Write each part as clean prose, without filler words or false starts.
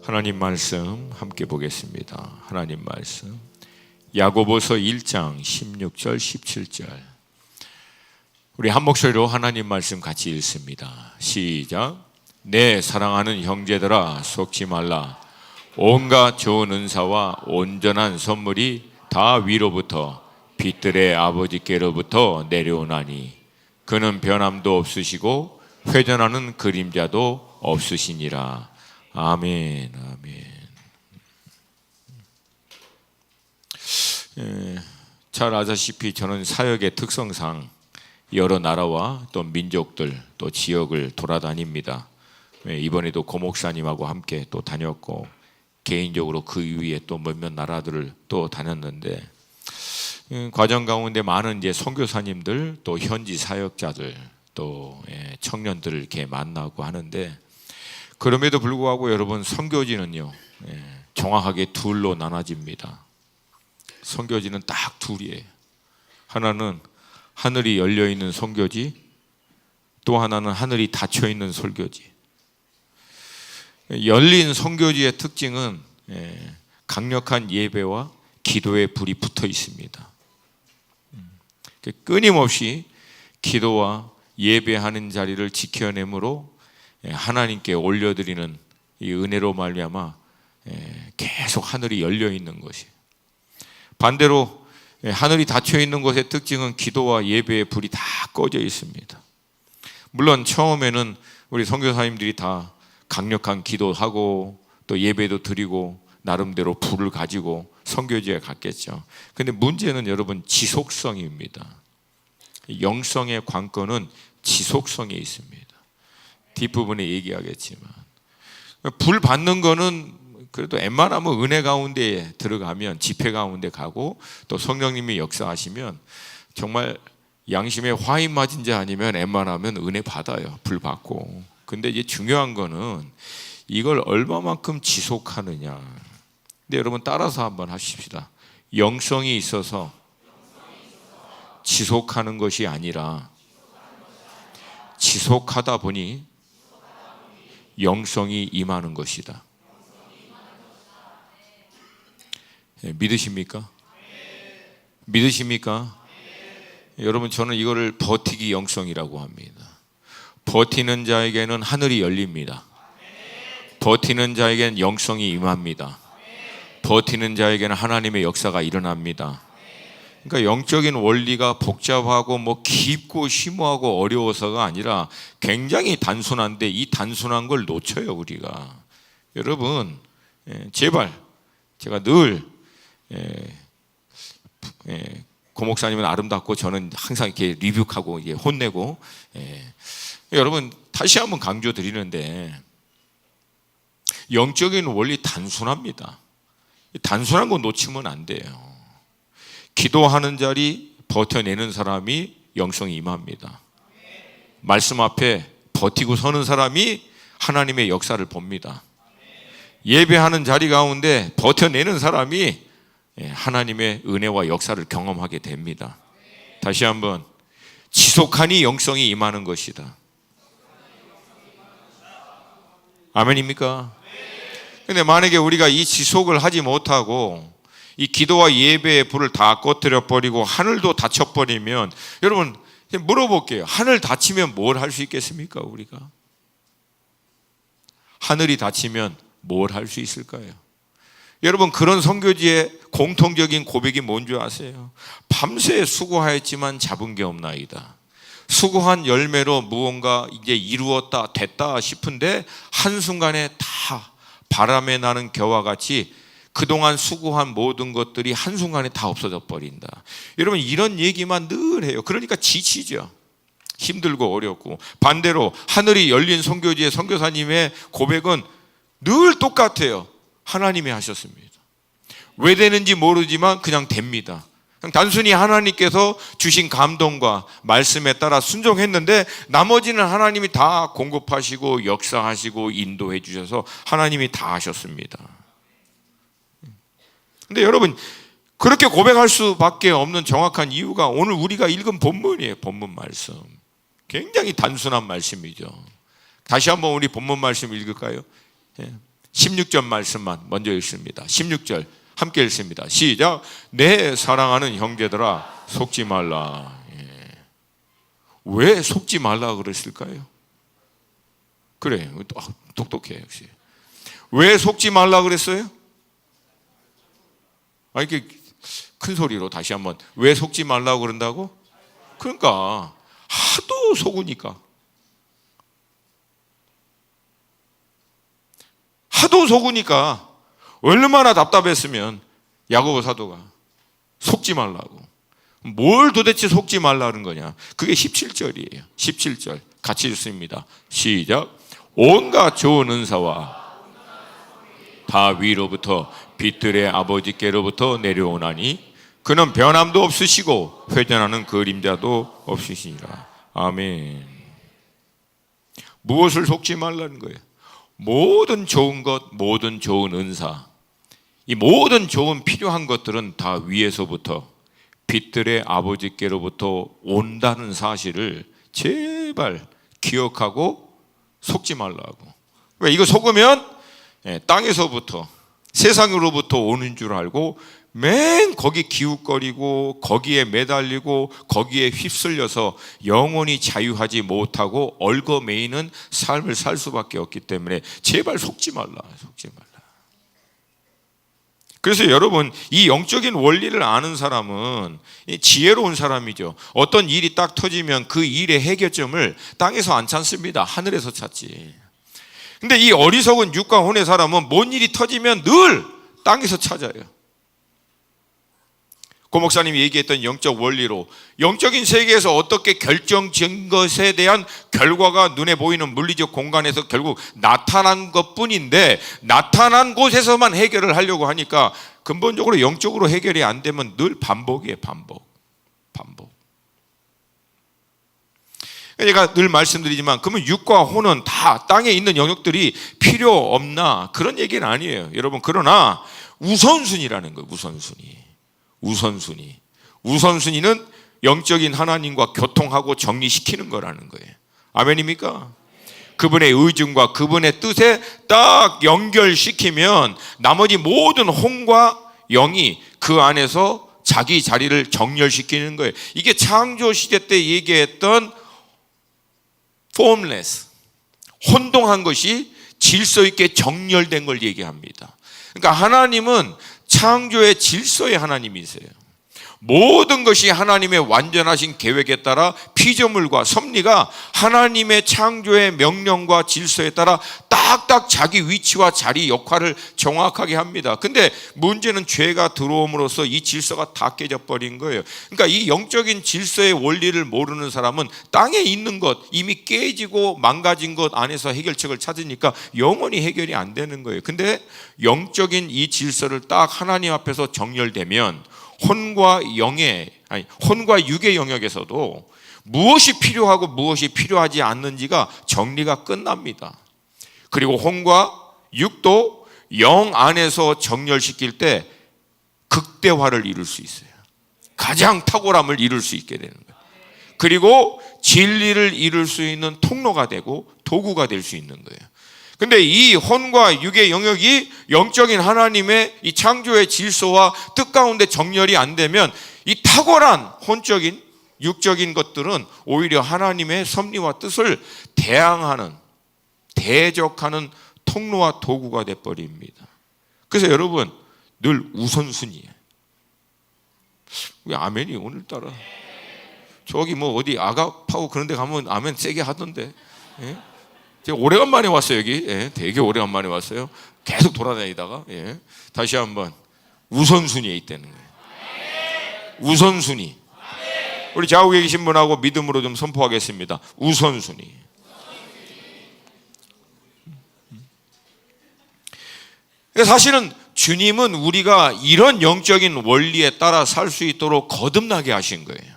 하나님 말씀 함께 보겠습니다. 하나님 말씀 야고보서 1장 16절 17절 우리 한 목소리로 하나님 말씀 같이 읽습니다. 시작. 내 사랑하는 형제들아 속지 말라. 온갖 좋은 은사와 온전한 선물이 다 위로부터 빛들의 아버지께로부터 내려오나니 그는 변함도 없으시고 회전하는 그림자도 없으시니라. 아멘. 아멘. 잘 아시다시피 저는 사역의 특성상 여러 나라와 또 민족들 또 지역을 돌아다닙니다. 이번에도 고 목사님하고 함께 또 다녔고 개인적으로 그 위에 또 몇몇 나라들을 또 다녔는데 과정 가운데 많은 이제 선교사님들 또 현지 사역자들 또 청년들을 이렇게 만나고 하는데 그럼에도 불구하고 여러분 선교지는요 정확하게 둘로 나눠집니다. 선교지는 딱 둘이에요. 하나는 하늘이 열려있는 선교지, 또 하나는 하늘이 닫혀있는 설교지. 열린 선교지의 특징은 강력한 예배와 기도의 불이 붙어 있습니다. 끊임없이 기도와 예배하는 자리를 지켜내므로 하나님께 올려드리는 이 은혜로 말미암아 계속 하늘이 열려 있는 것이. 반대로 하늘이 닫혀 있는 것의 특징은 기도와 예배의 불이 다 꺼져 있습니다. 물론 처음에는 우리 선교사님들이 다 강력한 기도하고 또 예배도 드리고 나름대로 불을 가지고 선교지에 갔겠죠. 근데 문제는 여러분 지속성입니다. 영성의 관건은 지속성에 있습니다. 뒷부분에 얘기하겠지만 불 받는 거는 그래도 웬만하면 은혜 가운데 들어가면 집회 가운데 가고 또 성령님이 역사하시면 정말 양심에 화인 맞은 자 아니면 웬만하면 은혜 받아요. 불 받고. 근데 이제 중요한 거는 이걸 얼마만큼 지속하느냐. 근데 여러분 따라서 한번 하십시다. 영성이 있어서 지속하는 것이 아니라 지속하다 보니 영성이 임하는 것이다. 믿으십니까? 믿으십니까? 여러분 저는 이거를 버티기 영성이라고 합니다. 버티는 자에게는 하늘이 열립니다. 버티는 자에게는 영성이 임합니다. 버티는 자에게는 하나님의 역사가 일어납니다. 그러니까 영적인 원리가 복잡하고 뭐 깊고 심오하고 어려워서가 아니라 굉장히 단순한데 이 단순한 걸 놓쳐요 우리가. 여러분 제발 제가 늘 고 목사님은 아름답고 저는 항상 이렇게 리뷰하고 혼내고 여러분 다시 한번 강조드리는데 영적인 원리 단순합니다. 단순한 거 놓치면 안 돼요. 기도하는 자리 버텨내는 사람이 영성이 임합니다. 말씀 앞에 버티고 서는 사람이 하나님의 역사를 봅니다. 예배하는 자리 가운데 버텨내는 사람이 하나님의 은혜와 역사를 경험하게 됩니다. 다시 한번 지속하니 영성이 임하는 것이다. 아멘입니까? 근데 만약에 우리가 이 지속을 하지 못하고 이 기도와 예배의 불을 다 꺼뜨려 버리고 하늘도 닫혀 버리면 여러분 물어볼게요. 하늘 닫히면 뭘 할 수 있겠습니까? 우리가 하늘이 닫히면 뭘 할 수 있을까요? 여러분 그런 선교지의 공통적인 고백이 뭔지 아세요? 밤새 수고하였지만 잡은 게 없나이다. 수고한 열매로 무언가 이제 이루었다 됐다 싶은데 한순간에 다 바람에 나는 겨와 같이 그동안 수고한 모든 것들이 한순간에 다 없어져 버린다. 여러분 이런 얘기만 늘 해요. 그러니까 지치죠. 힘들고 어렵고. 반대로 하늘이 열린 선교지의 선교사님의 고백은 늘 똑같아요. 하나님이 하셨습니다. 왜 되는지 모르지만 그냥 됩니다. 그냥 단순히 하나님께서 주신 감동과 말씀에 따라 순종했는데 나머지는 하나님이 다 공급하시고 역사하시고 인도해 주셔서 하나님이 다 하셨습니다. 근데 여러분 그렇게 고백할 수밖에 없는 정확한 이유가 오늘 우리가 읽은 본문이에요. 본문 말씀 굉장히 단순한 말씀이죠. 다시 한번 우리 본문 말씀 읽을까요? 16절 말씀만 먼저 읽습니다. 16절 함께 읽습니다. 시작. 내 사랑하는 형제들아 속지 말라. 왜 속지 말라 그랬을까요? 그래, 똑똑해 역시. 왜 속지 말라 그랬어요? 이렇게 큰 소리로 다시 한번, 왜 속지 말라고 그런다고? 그러니까 하도 속으니까. 하도 속으니까 얼마나 답답했으면 야고보 사도가 속지 말라고. 뭘 도대체 속지 말라는 거냐? 그게 17절이에요. 17절 같이 읽습니다. 시작. 온갖 좋은 은사와 다 위로부터 빛들의 아버지께로부터 내려오나니 그는 변함도 없으시고 회전하는 그림자도 없으시니라. 아멘. 무엇을 속지 말라는 거예요? 모든 좋은 것, 모든 좋은 은사, 이 모든 좋은 필요한 것들은 다 위에서부터 빛들의 아버지께로부터 온다는 사실을 제발 기억하고 속지 말라고. 왜? 이거 속으면 땅에서부터, 세상으로부터 오는 줄 알고 맨 거기 기웃거리고 거기에 매달리고 거기에 휩쓸려서 영원히 자유하지 못하고 얽어매이는 삶을 살 수밖에 없기 때문에 제발 속지 말라, 속지 말라. 그래서 여러분, 이 영적인 원리를 아는 사람은 지혜로운 사람이죠. 어떤 일이 딱 터지면 그 일의 해결점을 땅에서 안 찾습니다. 하늘에서 찾지. 근데 이 어리석은 육과 혼의 사람은 뭔 일이 터지면 늘 땅에서 찾아요. 고 목사님이 얘기했던 영적 원리로 영적인 세계에서 어떻게 결정된 것에 대한 결과가 눈에 보이는 물리적 공간에서 결국 나타난 것뿐인데, 나타난 곳에서만 해결을 하려고 하니까 근본적으로 영적으로 해결이 안 되면 늘 반복이에요. 반복. 제가 늘 말씀드리지만, 그러면 육과 혼은 다 땅에 있는 영역들이 필요 없나? 그런 얘기는 아니에요, 여러분. 그러나 우선순위라는 거예요. 우선순위는 영적인 하나님과 교통하고 정리시키는 거라는 거예요. 아멘입니까? 그분의 의중과 그분의 뜻에 딱 연결시키면 나머지 모든 혼과 영이 그 안에서 자기 자리를 정렬시키는 거예요. 이게 창조 시대 때 얘기했던 formless, 혼동한 것이 질서 있게 정렬된 걸 얘기합니다. 그러니까 하나님은 창조의 질서의 하나님이세요. 모든 것이 하나님의 완전하신 계획에 따라 피조물과 섭리가 하나님의 창조의 명령과 질서에 따라 딱딱 자기 위치와 자리 역할을 정확하게 합니다. 근데 문제는 죄가 들어옴으로써 이 질서가 다 깨져버린 거예요. 그러니까 이 영적인 질서의 원리를 모르는 사람은 땅에 있는 것, 이미 깨지고 망가진 것 안에서 해결책을 찾으니까 영원히 해결이 안 되는 거예요. 근데 영적인 이 질서를 딱 하나님 앞에서 정렬되면 혼과 육의 영역에서도 무엇이 필요하고 무엇이 필요하지 않는지가 정리가 끝납니다. 그리고 혼과 육도 영 안에서 정렬시킬 때 극대화를 이룰 수 있어요. 가장 탁월함을 이룰 수 있게 되는 거예요. 그리고 진리를 이룰 수 있는 통로가 되고 도구가 될 수 있는 거예요. 근데 이 혼과 육의 영역이 영적인 하나님의 이 창조의 질서와 뜻 가운데 정렬이 안 되면 이 탁월한 혼적인 육적인 것들은 오히려 하나님의 섭리와 뜻을 대적하는 통로와 도구가 돼버립니다. 그래서 여러분, 늘 우선순위예요. 왜 아멘이 오늘따라 저기 뭐 어디 아가파고 그런 데 가면 아멘 세게 하던데. 예? 제가 오래간만에 왔어요, 여기. 되게 오래간만에 왔어요. 계속 돌아다니다가. 다시 한번 우선순위에 있다는 거예요. 우선순위. 우리 좌우에 계신 분하고 믿음으로 좀 선포하겠습니다. 우선순위. 사실은 주님은 우리가 이런 영적인 원리에 따라 살 수 있도록 거듭나게 하신 거예요.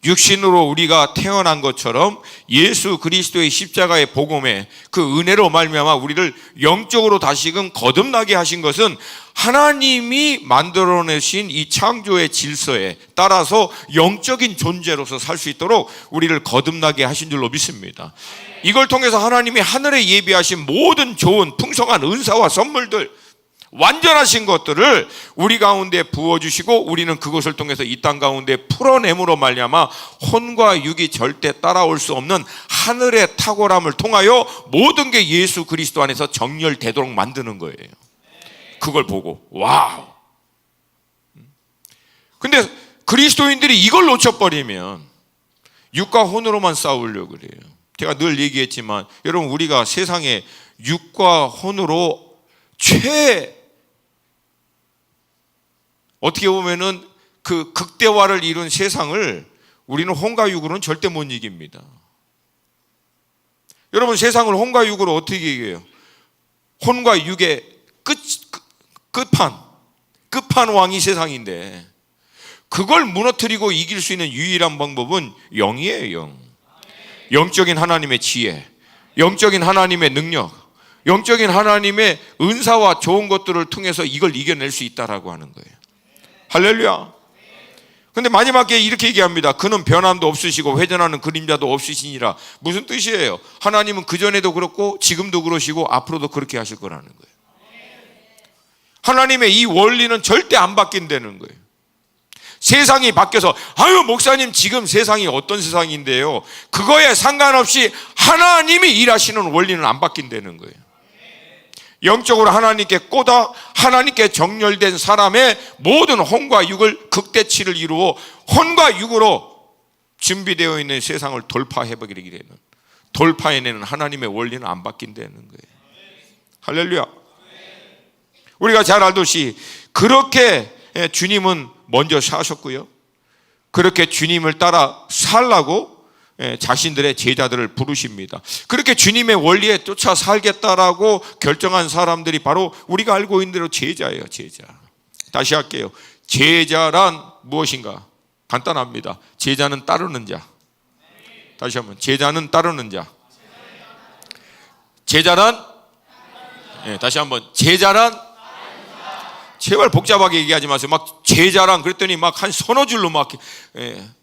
육신으로 우리가 태어난 것처럼 예수 그리스도의 십자가의 복음에 그 은혜로 말미암아 우리를 영적으로 다시금 거듭나게 하신 것은 하나님이 만들어내신 이 창조의 질서에 따라서 영적인 존재로서 살 수 있도록 우리를 거듭나게 하신 줄로 믿습니다. 이걸 통해서 하나님이 하늘에 예비하신 모든 좋은 풍성한 은사와 선물들, 완전하신 것들을 우리 가운데 부어주시고 우리는 그것을 통해서 이 땅 가운데 풀어냄으로 말미암아 혼과 육이 절대 따라올 수 없는 하늘의 탁월함을 통하여 모든 게 예수 그리스도 안에서 정렬되도록 만드는 거예요. 그걸 보고 와우. 근데 그리스도인들이 이걸 놓쳐버리면 육과 혼으로만 싸우려고 그래요. 제가 늘 얘기했지만 여러분, 우리가 세상에 육과 혼으로 어떻게 보면은 그 극대화를 이룬 세상을 우리는 혼과 육으로는 절대 못 이깁니다. 여러분, 세상을 혼과 육으로 어떻게 이겨요? 혼과 육의 끝판왕이 세상인데 그걸 무너뜨리고 이길 수 있는 유일한 방법은 영이에요. 영적인 하나님의 지혜, 영적인 하나님의 능력, 영적인 하나님의 은사와 좋은 것들을 통해서 이걸 이겨낼 수 있다라고 하는 거예요. 할렐루야. 근데 마지막에 이렇게 얘기합니다. 그는 변함도 없으시고 회전하는 그림자도 없으시니라. 무슨 뜻이에요? 하나님은 그전에도 그렇고 지금도 그러시고 앞으로도 그렇게 하실 거라는 거예요. 하나님의 이 원리는 절대 안 바뀐다는 거예요. 세상이 바뀌어서 아유 목사님 지금 세상이 어떤 세상인데요, 그거에 상관없이 하나님이 일하시는 원리는 안 바뀐다는 거예요. 영적으로 하나님께 꽂아 하나님께 정렬된 사람의 모든 혼과 육을 극대치를 이루어 혼과 육으로 준비되어 있는 세상을 돌파해버리게 되는, 돌파해내는 하나님의 원리는 안 바뀐다는 거예요. 할렐루야. 우리가 잘 알듯이 그렇게 주님은 먼저 사셨고요, 그렇게 주님을 따라 살라고 자신들의 제자들을 부르십니다. 그렇게 주님의 원리에 쫓아 살겠다라고 결정한 사람들이 바로 우리가 알고 있는 대로 제자예요. 제자. 다시 할게요. 제자란 무엇인가? 간단합니다. 제자는 따르는 자. 다시 한번, 제자는 따르는 자. 제자란, 다시 한번, 제자란, 제발 복잡하게 얘기하지 마세요. 막 제자란 그랬더니 막 한 서너 줄로 막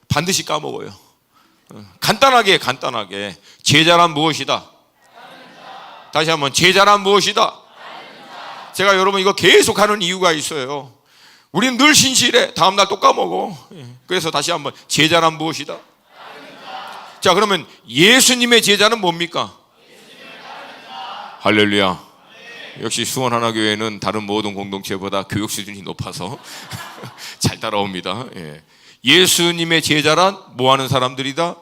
반드시 까먹어요. 간단하게 제자란 무엇이다? 다시 한번, 제자란 무엇이다? 제가 여러분 이거 계속 하는 이유가 있어요. 우리는 늘 신실해. 다음날 또 까먹어. 그래서 다시 한번, 제자란 무엇이다? 자, 그러면 예수님의 제자는 뭡니까? 할렐루야. 역시 수원하나교회는 다른 모든 공동체보다 교육 수준이 높아서 잘 따라옵니다. 예수님의 제자란 뭐하는 사람들이다?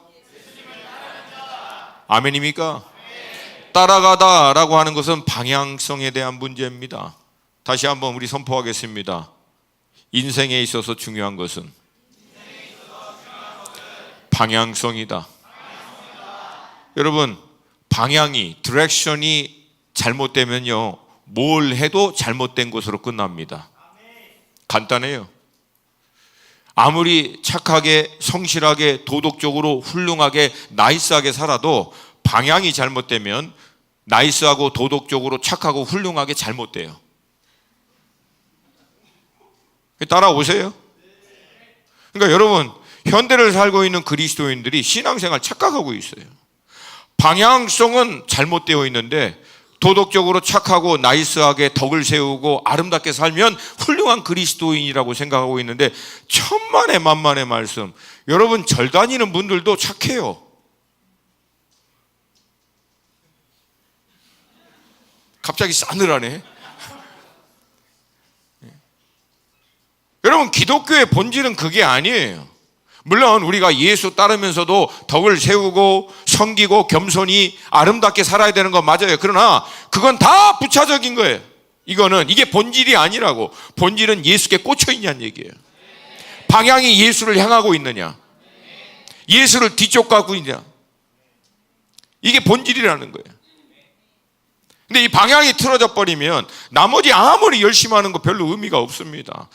아멘입니까? 따라가다라고 하는 것은 방향성에 대한 문제입니다. 다시 한번 우리 선포하겠습니다. 인생에 있어서 중요한 것은 방향성이다. 여러분, 방향이, 디렉션이 잘못되면요, 뭘 해도 잘못된 것으로 끝납니다. 간단해요. 아무리 착하게, 성실하게, 도덕적으로 훌륭하게, 나이스하게 살아도 방향이 잘못되면 나이스하고 도덕적으로 착하고 훌륭하게 잘못돼요. 따라오세요? 그러니까 여러분, 현대를 살고 있는 그리스도인들이 신앙생활 착각하고 있어요. 방향성은 잘못되어 있는데 도덕적으로 착하고 나이스하게 덕을 세우고 아름답게 살면 훌륭한 그리스도인이라고 생각하고 있는데, 천만의 만만의 말씀, 여러분 절 다니는 분들도 착해요. 갑자기 싸늘하네. 여러분, 기독교의 본질은 그게 아니에요. 물론 우리가 예수 따르면서도 덕을 세우고 섬기고 겸손히 아름답게 살아야 되는 건 맞아요. 그러나 그건 다 부차적인 거예요. 이게 본질이 아니라고. 본질은 예수께 꽂혀 있냐는 얘기예요. 방향이 예수를 향하고 있느냐, 예수를 뒤쪽 가고 있냐, 이게 본질이라는 거예요. 근데 이 방향이 틀어져 버리면 나머지 아무리 열심히 하는 거 별로 의미가 없습니다.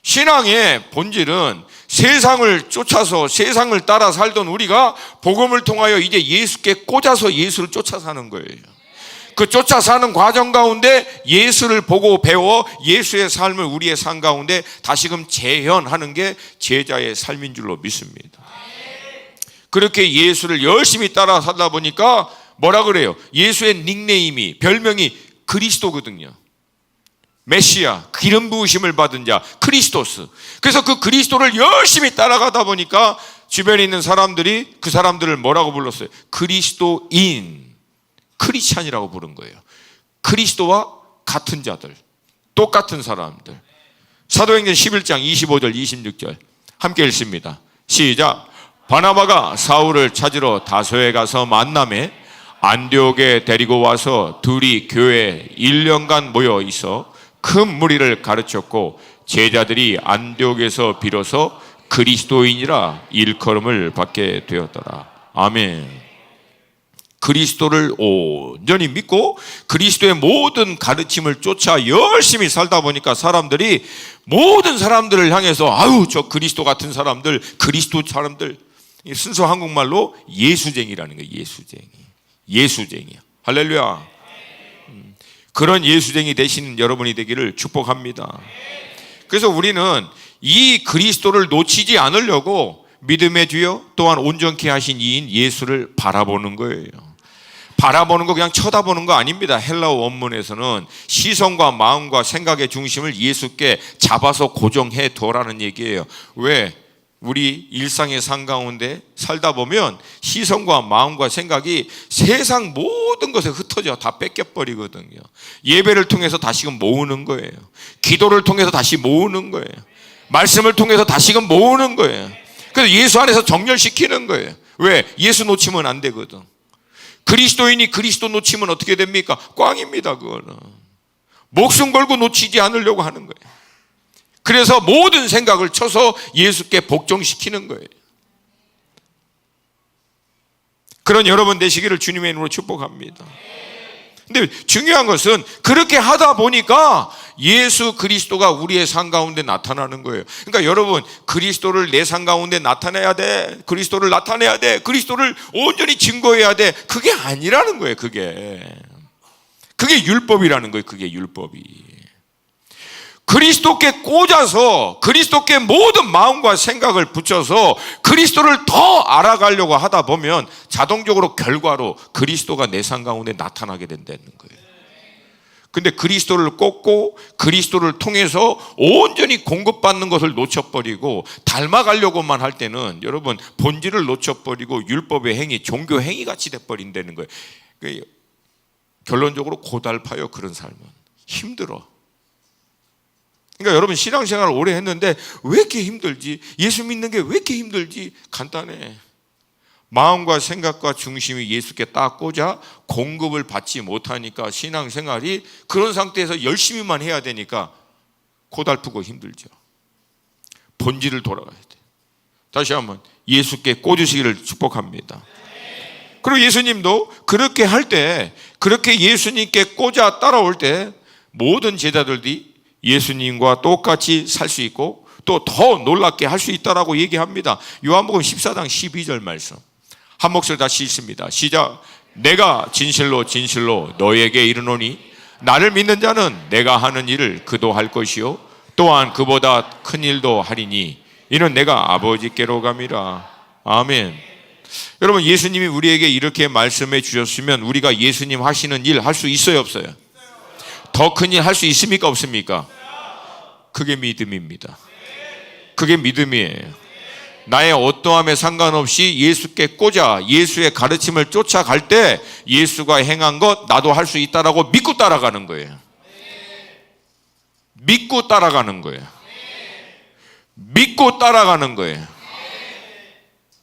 신앙의 본질은 세상을 쫓아서 세상을 따라 살던 우리가 복음을 통하여 이제 예수께 꽂아서 예수를 쫓아 사는 거예요. 그 쫓아 사는 과정 가운데 예수를 보고 배워 예수의 삶을 우리의 삶 가운데 다시금 재현하는 게 제자의 삶인 줄로 믿습니다. 그렇게 예수를 열심히 따라 살다 보니까 뭐라 그래요? 예수의 닉네임이, 별명이 그리스도거든요. 메시아, 기름 부으심을 받은 자, 크리스토스. 그래서 그 그리스도를 열심히 따라가다 보니까 주변에 있는 사람들이 그 사람들을 뭐라고 불렀어요? 그리스도인, 크리스찬이라고 부른 거예요. 그리스도와 같은 자들, 똑같은 사람들. 사도행전 11장 25절 26절 함께 읽습니다. 시작. 바나바가 사울을 찾으러 다소에 가서 만남에 안디옥에 데리고 와서 둘이 교회에 1년간 모여 있어 큰 무리를 가르쳤고 제자들이 안디옥에서 비로소 그리스도인이라 일컬음을 받게 되었더라. 아멘. 그리스도를 온전히 믿고 그리스도의 모든 가르침을 쫓아 열심히 살다 보니까 사람들이 모든 사람들을 향해서 아유 저 그리스도 같은 사람들, 그리스도 사람들, 순수 한국말로 예수쟁이라는 거예요. 예수쟁이야. 할렐루야. 그런 예수쟁이 되시는 여러분이 되기를 축복합니다. 그래서 우리는 이 그리스도를 놓치지 않으려고 믿음의 주여 또한 온전케 하신 이인 예수를 바라보는 거예요. 바라보는 거 그냥 쳐다보는 거 아닙니다. 헬라어 원문에서는 시선과 마음과 생각의 중심을 예수께 잡아서 고정해 둬라는 얘기예요. 왜? 우리 일상의 삶 가운데 살다 보면 시선과 마음과 생각이 세상 모든 것에 흩어져 다 뺏겨버리거든요. 예배를 통해서 다시금 모으는 거예요. 기도를 통해서 다시 모으는 거예요. 말씀을 통해서 다시금 모으는 거예요. 그래서 예수 안에서 정렬시키는 거예요. 왜? 예수 놓치면 안 되거든. 그리스도인이 그리스도 놓치면 어떻게 됩니까? 꽝입니다. 그거는 목숨 걸고 놓치지 않으려고 하는 거예요. 그래서 모든 생각을 쳐서 예수께 복종시키는 거예요. 그런 여러분 되시기를 주님의 이름으로 축복합니다. 근데 중요한 것은 그렇게 하다 보니까 예수 그리스도가 우리의 삶 가운데 나타나는 거예요. 그러니까 여러분 그리스도를 내 삶 가운데 나타내야 돼. 그리스도를 나타내야 돼. 그리스도를 온전히 증거해야 돼. 그게 아니라는 거예요. 그게 율법이라는 거예요. 그게 율법이. 그리스도께 꽂아서 그리스도께 모든 마음과 생각을 붙여서 그리스도를 더 알아가려고 하다 보면 자동적으로 결과로 그리스도가 내 삶 가운데 나타나게 된다는 거예요. 근데 그리스도를 꽂고 그리스도를 통해서 온전히 공급받는 것을 놓쳐버리고 닮아가려고만 할 때는 여러분 본질을 놓쳐버리고 율법의 행위, 종교 행위같이 돼버린다는 거예요. 결론적으로 고달파요. 그런 삶은 힘들어. 그러니까 여러분 신앙생활을 오래 했는데 왜 이렇게 힘들지? 예수 믿는 게 왜 이렇게 힘들지? 간단해. 마음과 생각과 중심이 예수께 딱 꽂아 공급을 받지 못하니까 신앙생활이 그런 상태에서 열심히만 해야 되니까 고달프고 힘들죠. 본질을 돌아가야 돼. 다시 한번 예수께 꽂으시기를 축복합니다. 그리고 예수님도 그렇게 할 때, 그렇게 예수님께 꽂아 따라올 때 모든 제자들이 예수님과 똑같이 살 수 있고 또 더 놀랍게 할 수 있다라고 얘기합니다. 요한복음 14장 12절 말씀 한 목소리 다시 읽습니다. 시작. 내가 진실로 진실로 너에게 이르노니 나를 믿는 자는 내가 하는 일을 그도 할 것이요 또한 그보다 큰 일도 하리니 이는 내가 아버지께로 감이라. 아멘. 여러분 예수님이 우리에게 이렇게 말씀해 주셨으면 우리가 예수님 하시는 일 할 수 있어요 없어요? 더 큰 일 할 수 있습니까 없습니까? 그게 믿음입니다. 그게 믿음이에요. 나의 어떠함에 상관없이 예수께 꽂아 예수의 가르침을 쫓아갈 때 예수가 행한 것 나도 할 수 있다라고 믿고 따라가는 거예요. 믿고 따라가는 거예요. 믿고 따라가는 거예요.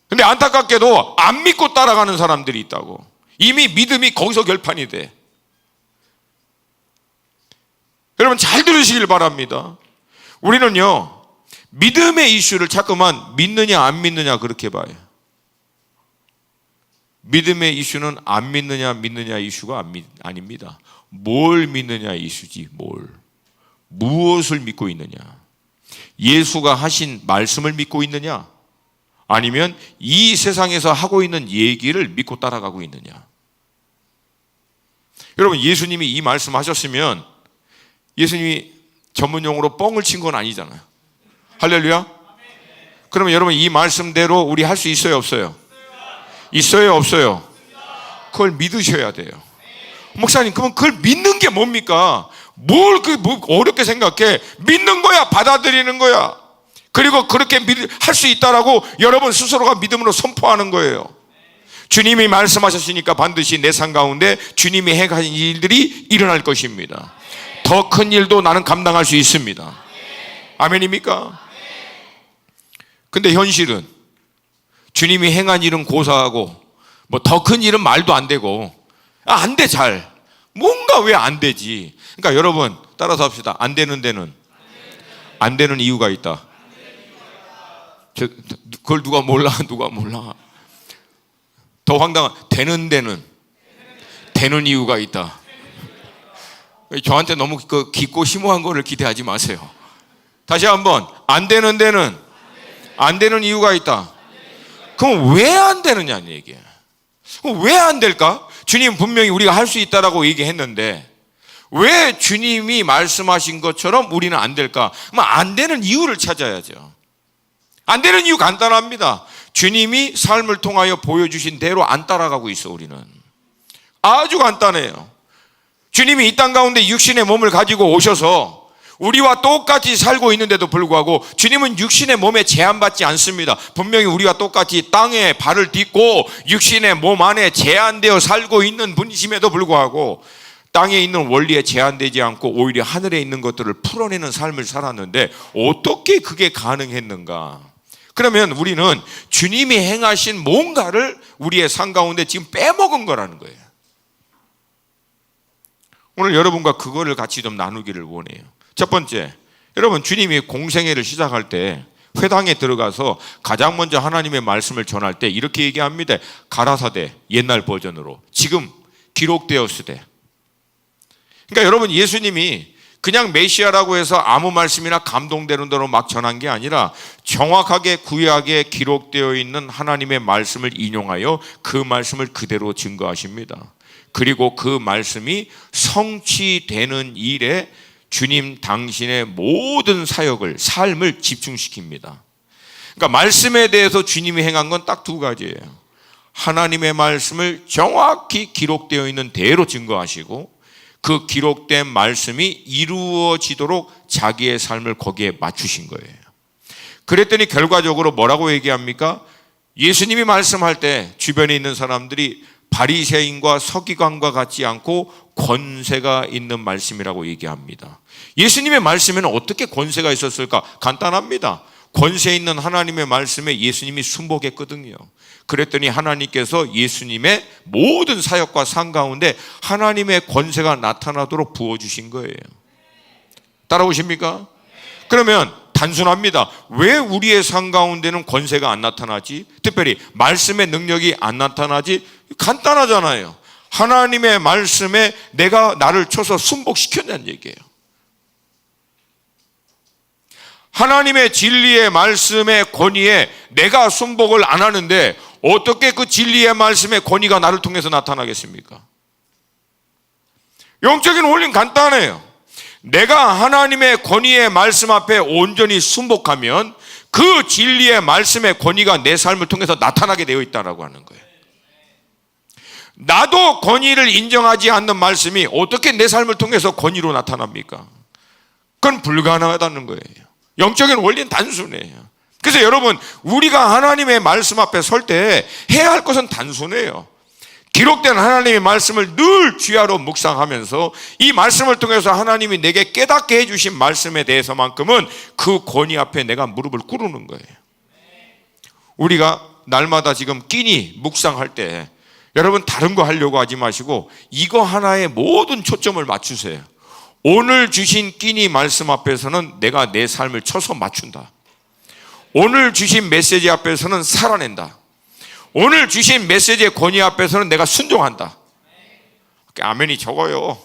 근데 안타깝게도 안 믿고 따라가는 사람들이 있다고. 이미 믿음이 거기서 결판이 돼. 여러분 잘 들으시길 바랍니다. 우리는요 믿음의 이슈를 자꾸만 믿느냐 안 믿느냐 그렇게 봐요. 믿음의 이슈는 안 믿느냐 믿느냐 이슈가 아닙니다. 뭘 믿느냐 이슈지. 무엇을 믿고 있느냐. 예수가 하신 말씀을 믿고 있느냐? 아니면 이 세상에서 하고 있는 얘기를 믿고 따라가고 있느냐? 여러분, 예수님이 이 말씀 하셨으면 예수님이 전문용어로 뻥을 친 건 아니잖아요. 할렐루야? 그러면 여러분, 이 말씀대로 우리 할 수 있어요, 없어요? 있어요, 없어요? 그걸 믿으셔야 돼요. 목사님, 그러면 그걸 믿는 게 뭡니까? 뭘 어렵게 생각해? 믿는 거야, 받아들이는 거야. 그리고 그렇게 할 수 있다라고 여러분 스스로가 믿음으로 선포하는 거예요. 주님이 말씀하셨으니까 반드시 내 삶 가운데 주님이 행하신 일들이 일어날 것입니다. 더 큰 일도 나는 감당할 수 있습니다. 아멘입니까? 근데 현실은 주님이 행한 일은 고사하고 뭐 더 큰 일은 말도 안 되고 안 돼, 잘. 뭔가 왜 안 되지? 그러니까 여러분 따라서 합시다. 안 되는 데는 안 되는 이유가 있다. 그걸 누가 몰라? 더 황당한, 되는 데는 되는 이유가 있다. 저한테 너무 깊고 심오한 거를 기대하지 마세요. 다시 한번, 안 되는 데는 안 되는 이유가 있다. 그럼 왜 안 되느냐는 얘기예요. 왜 안 될까? 주님 분명히 우리가 할 수 있다라고 얘기했는데 왜 주님이 말씀하신 것처럼 우리는 안 될까? 그럼 안 되는 이유를 찾아야죠. 안 되는 이유 간단합니다. 주님이 삶을 통하여 보여주신 대로 안 따라가고 있어. 우리는 아주 간단해요. 주님이 이 땅 가운데 육신의 몸을 가지고 오셔서 우리와 똑같이 살고 있는데도 불구하고 주님은 육신의 몸에 제한받지 않습니다. 분명히 우리와 똑같이 땅에 발을 딛고 육신의 몸 안에 제한되어 살고 있는 분이심에도 불구하고 땅에 있는 원리에 제한되지 않고 오히려 하늘에 있는 것들을 풀어내는 삶을 살았는데 어떻게 그게 가능했는가? 그러면 우리는 주님이 행하신 뭔가를 우리의 삶 가운데 지금 빼먹은 거라는 거예요. 오늘 여러분과 그거를 같이 좀 나누기를 원해요. 첫 번째, 여러분 주님이 공생애를 시작할 때 회당에 들어가서 가장 먼저 하나님의 말씀을 전할 때 이렇게 얘기합니다. 가라사대, 옛날 버전으로 지금 기록되었으되. 그러니까 여러분, 예수님이 그냥 메시아라고 해서 아무 말씀이나 감동되는 대로 막 전한 게 아니라 정확하게 구약에 기록되어 있는 하나님의 말씀을 인용하여 그 말씀을 그대로 증거하십니다. 그리고 그 말씀이 성취되는 일에 주님 당신의 모든 사역을, 삶을 집중시킵니다. 그러니까 말씀에 대해서 주님이 행한 건 딱 두 가지예요. 하나님의 말씀을 정확히 기록되어 있는 대로 증거하시고 그 기록된 말씀이 이루어지도록 자기의 삶을 거기에 맞추신 거예요. 그랬더니 결과적으로 뭐라고 얘기합니까? 예수님이 말씀할 때 주변에 있는 사람들이 바리새인과 서기관과 같지 않고 권세가 있는 말씀이라고 얘기합니다. 예수님의 말씀에는 어떻게 권세가 있었을까? 간단합니다. 권세 있는 하나님의 말씀에 예수님이 순복했거든요. 그랬더니 하나님께서 예수님의 모든 사역과 삶 가운데 하나님의 권세가 나타나도록 부어주신 거예요. 따라오십니까? 그러면 단순합니다. 왜 우리의 삶 가운데는 권세가 안 나타나지? 특별히 말씀의 능력이 안 나타나지? 간단하잖아요. 하나님의 말씀에 내가 나를 쳐서 순복시켰냐는 얘기예요. 하나님의 진리의 말씀의 권위에 내가 순복을 안 하는데 어떻게 그 진리의 말씀의 권위가 나를 통해서 나타나겠습니까? 영적인 원리는 간단해요. 내가 하나님의 권위의 말씀 앞에 온전히 순복하면 그 진리의 말씀의 권위가 내 삶을 통해서 나타나게 되어 있다고 하는 거예요. 나도 권위를 인정하지 않는 말씀이 어떻게 내 삶을 통해서 권위로 나타납니까? 그건 불가능하다는 거예요. 영적인 원리는 단순해요. 그래서 여러분, 우리가 하나님의 말씀 앞에 설 때 해야 할 것은 단순해요. 기록된 하나님의 말씀을 늘 주야로 묵상하면서 이 말씀을 통해서 하나님이 내게 깨닫게 해주신 말씀에 대해서만큼은 그 권위 앞에 내가 무릎을 꿇는 거예요. 우리가 날마다 지금 끼니 묵상할 때 여러분 다른 거 하려고 하지 마시고 이거 하나에 모든 초점을 맞추세요. 오늘 주신 끼니 말씀 앞에서는 내가 내 삶을 쳐서 맞춘다. 오늘 주신 메시지 앞에서는 살아낸다. 오늘 주신 메시지의 권위 앞에서는 내가 순종한다. 아멘이 적어요.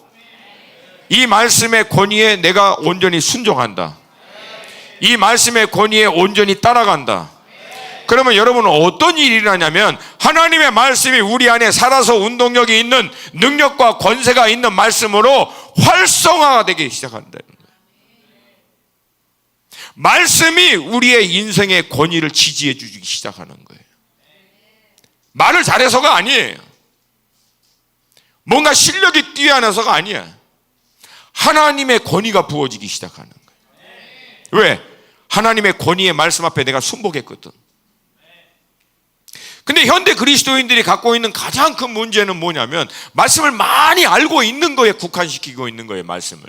이 말씀의 권위에 내가 온전히 순종한다. 이 말씀의 권위에 온전히 따라간다. 그러면 여러분은 어떤 일이 일어나냐면 하나님의 말씀이 우리 안에 살아서 운동력이 있는 능력과 권세가 있는 말씀으로 활성화가 되기 시작한다는 거예요. 말씀이 우리의 인생의 권위를 지지해 주기 시작하는 거예요. 말을 잘해서가 아니에요. 뭔가 실력이 뛰어나서가 아니야. 하나님의 권위가 부어지기 시작하는 거예요. 왜? 하나님의 권위의 말씀 앞에 내가 순복했거든. 근데 현대 그리스도인들이 갖고 있는 가장 큰 문제는 뭐냐면 말씀을 많이 알고 있는 거에 국한시키고 있는 거예요. 말씀을.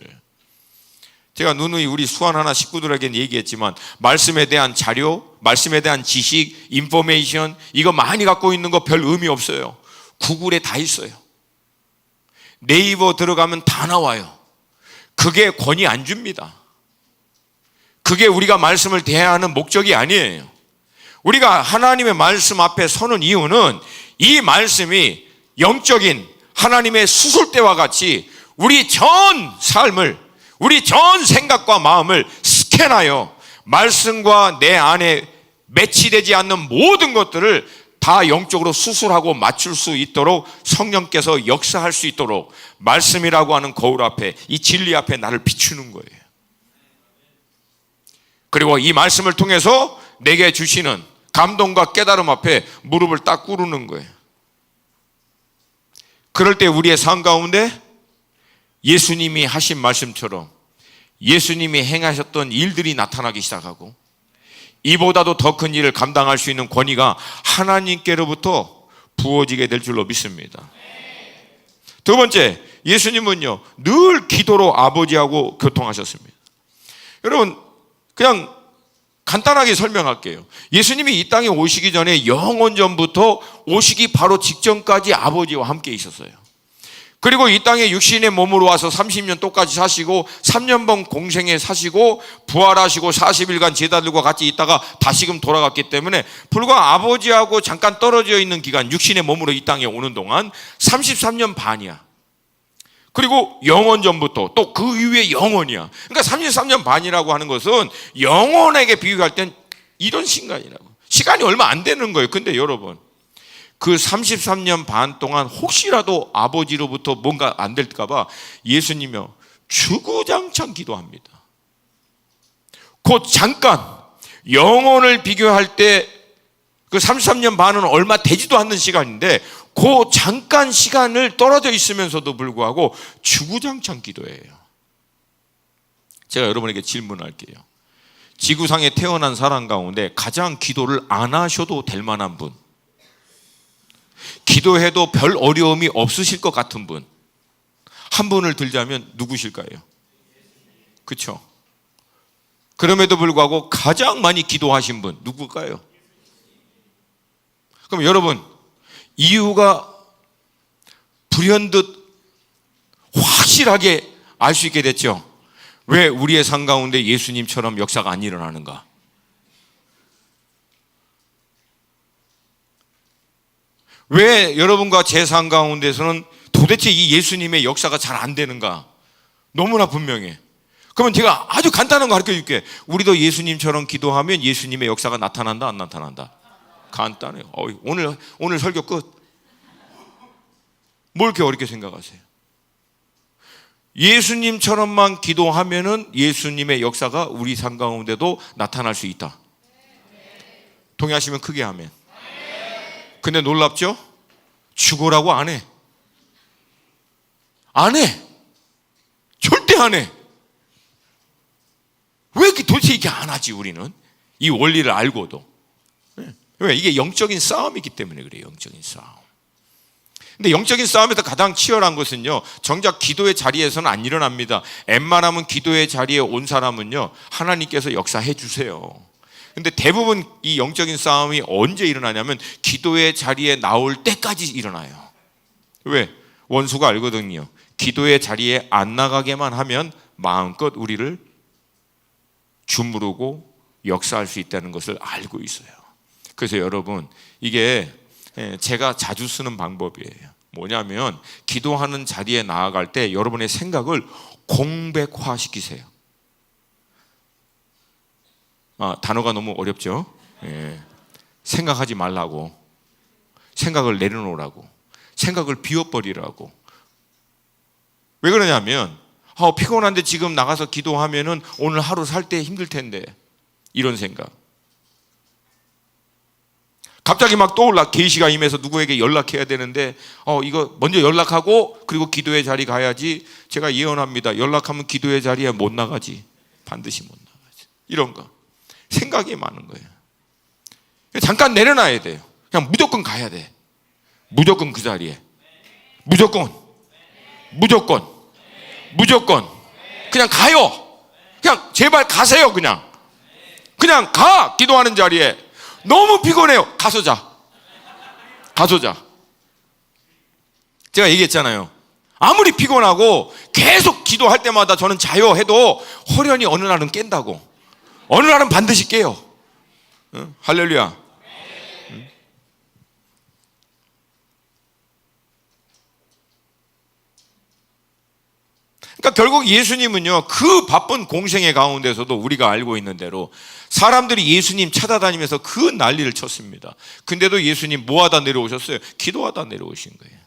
제가 누누이 우리 수완 하나 식구들에게 얘기했지만 말씀에 대한 자료, 말씀에 대한 지식, 인포메이션 이거 많이 갖고 있는 거 별 의미 없어요. 구글에 다 있어요. 네이버 들어가면 다 나와요. 그게 권위 안 줍니다. 그게 우리가 말씀을 대하는 목적이 아니에요. 우리가 하나님의 말씀 앞에 서는 이유는 이 말씀이 영적인 하나님의 수술대와 같이 우리 전 삶을, 우리 전 생각과 마음을 스캔하여 말씀과 내 안에 매치되지 않는 모든 것들을 다 영적으로 수술하고 맞출 수 있도록 성령께서 역사할 수 있도록 말씀이라고 하는 거울 앞에, 이 진리 앞에 나를 비추는 거예요. 그리고 이 말씀을 통해서 내게 주시는 감동과 깨달음 앞에 무릎을 딱 꿇는 거예요. 그럴 때 우리의 삶 가운데 예수님이 하신 말씀처럼 예수님이 행하셨던 일들이 나타나기 시작하고 이보다도 더 큰 일을 감당할 수 있는 권위가 하나님께로부터 부어지게 될 줄로 믿습니다. 두 번째, 예수님은요 늘 기도로 아버지하고 교통하셨습니다. 여러분 그냥 간단하게 설명할게요. 예수님이 이 땅에 오시기 전에 영원전부터 오시기 바로 직전까지 아버지와 함께 있었어요. 그리고 이 땅에 육신의 몸으로 와서 30년 똑같이 사시고 3년번 공생에 사시고 부활하시고 40일간 제자들과 같이 있다가 다시금 돌아갔기 때문에 불과 아버지하고 잠깐 떨어져 있는 기간, 육신의 몸으로 이 땅에 오는 동안 33년 반이야. 그리고 영원전부터 또 그 이후에 영원이야. 그러니까 33년 반이라고 하는 것은 영원에게 비유할 땐 이런 시간이라고. 시간이 얼마 안 되는 거예요. 근데 여러분 그 33년 반 동안 혹시라도 아버지로부터 뭔가 안 될까 봐 예수님이요 주구장창 기도합니다. 곧 잠깐 영혼을 비교할 때 그 33년 반은 얼마 되지도 않는 시간인데 그 잠깐 시간을 떨어져 있으면서도 불구하고 주구장창 기도해요. 제가 여러분에게 질문할게요. 지구상에 태어난 사람 가운데 가장 기도를 안 하셔도 될 만한 분, 기도해도 별 어려움이 없으실 것 같은 분, 한 분을 들자면 누구실까요? 그렇죠? 그럼에도 불구하고 가장 많이 기도하신 분 누굴까요? 그럼 여러분 이유가 불현듯 확실하게 알 수 있게 됐죠. 왜 우리의 삶 가운데 예수님처럼 역사가 안 일어나는가? 왜 여러분과 제 삶 가운데서는 도대체 이 예수님의 역사가 잘 안 되는가? 너무나 분명해. 그러면 제가 아주 간단한 거 가르쳐 줄게. 우리도 예수님처럼 기도하면 예수님의 역사가 나타난다, 안 나타난다? 간단해요. 오늘 설교 끝. 뭘 이렇게 어렵게 생각하세요? 예수님처럼만 기도하면은 예수님의 역사가 우리 삶 가운데도 나타날 수 있다. 동의하시면 크게 아멘. 근데 놀랍죠? 죽으라고 안 해. 안 해. 절대 안 해. 왜 도대체 이렇게 안 하지 우리는? 이 원리를 알고도. 왜? 이게 영적인 싸움이기 때문에 그래요. 영적인 싸움. 근데 영적인 싸움에서 가장 치열한 것은요 정작 기도의 자리에서는 안 일어납니다. 웬만하면 기도의 자리에 온 사람은요 하나님께서 역사해 주세요. 근데 대부분 이 영적인 싸움이 언제 일어나냐면 기도의 자리에 나올 때까지 일어나요. 왜? 원수가 알거든요. 기도의 자리에 안 나가게만 하면 마음껏 우리를 주무르고 역사할 수 있다는 것을 알고 있어요. 그래서 여러분 이게 제가 자주 쓰는 방법이에요. 뭐냐면 기도하는 자리에 나아갈 때 여러분의 생각을 공백화시키세요. 단어가 너무 어렵죠. 예. 생각하지 말라고, 생각을 내려놓으라고, 생각을 비워버리라고. 왜 그러냐면 피곤한데 지금 나가서 기도하면은 오늘 하루 살 때 힘들 텐데, 이런 생각. 갑자기 막 떠올라. 계시가 임해서 누구에게 연락해야 되는데 이거 먼저 연락하고 그리고 기도의 자리 가야지. 제가 예언합니다. 연락하면 기도의 자리에 못 나가지. 반드시 못 나가지. 이런 거 생각이 많은 거예요. 잠깐 내려놔야 돼요. 그냥 무조건 가야 돼. 무조건 그 자리에, 무조건 그냥 가요. 그냥 제발 가세요. 그냥 가. 기도하는 자리에. 너무 피곤해요. 가서 자. 제가 얘기했잖아요. 아무리 피곤하고 계속 기도할 때마다 저는 자요 해도 호련히 어느 날은 깬다고. 어느 날은 반드시 깨요. 응? 할렐루야. 응? 그러니까 결국 예수님은요, 그 바쁜 공생의 가운데서도 우리가 알고 있는 대로 사람들이 예수님 찾아다니면서 그 난리를 쳤습니다. 근데도 예수님 뭐 하다 내려오셨어요? 기도하다 내려오신 거예요.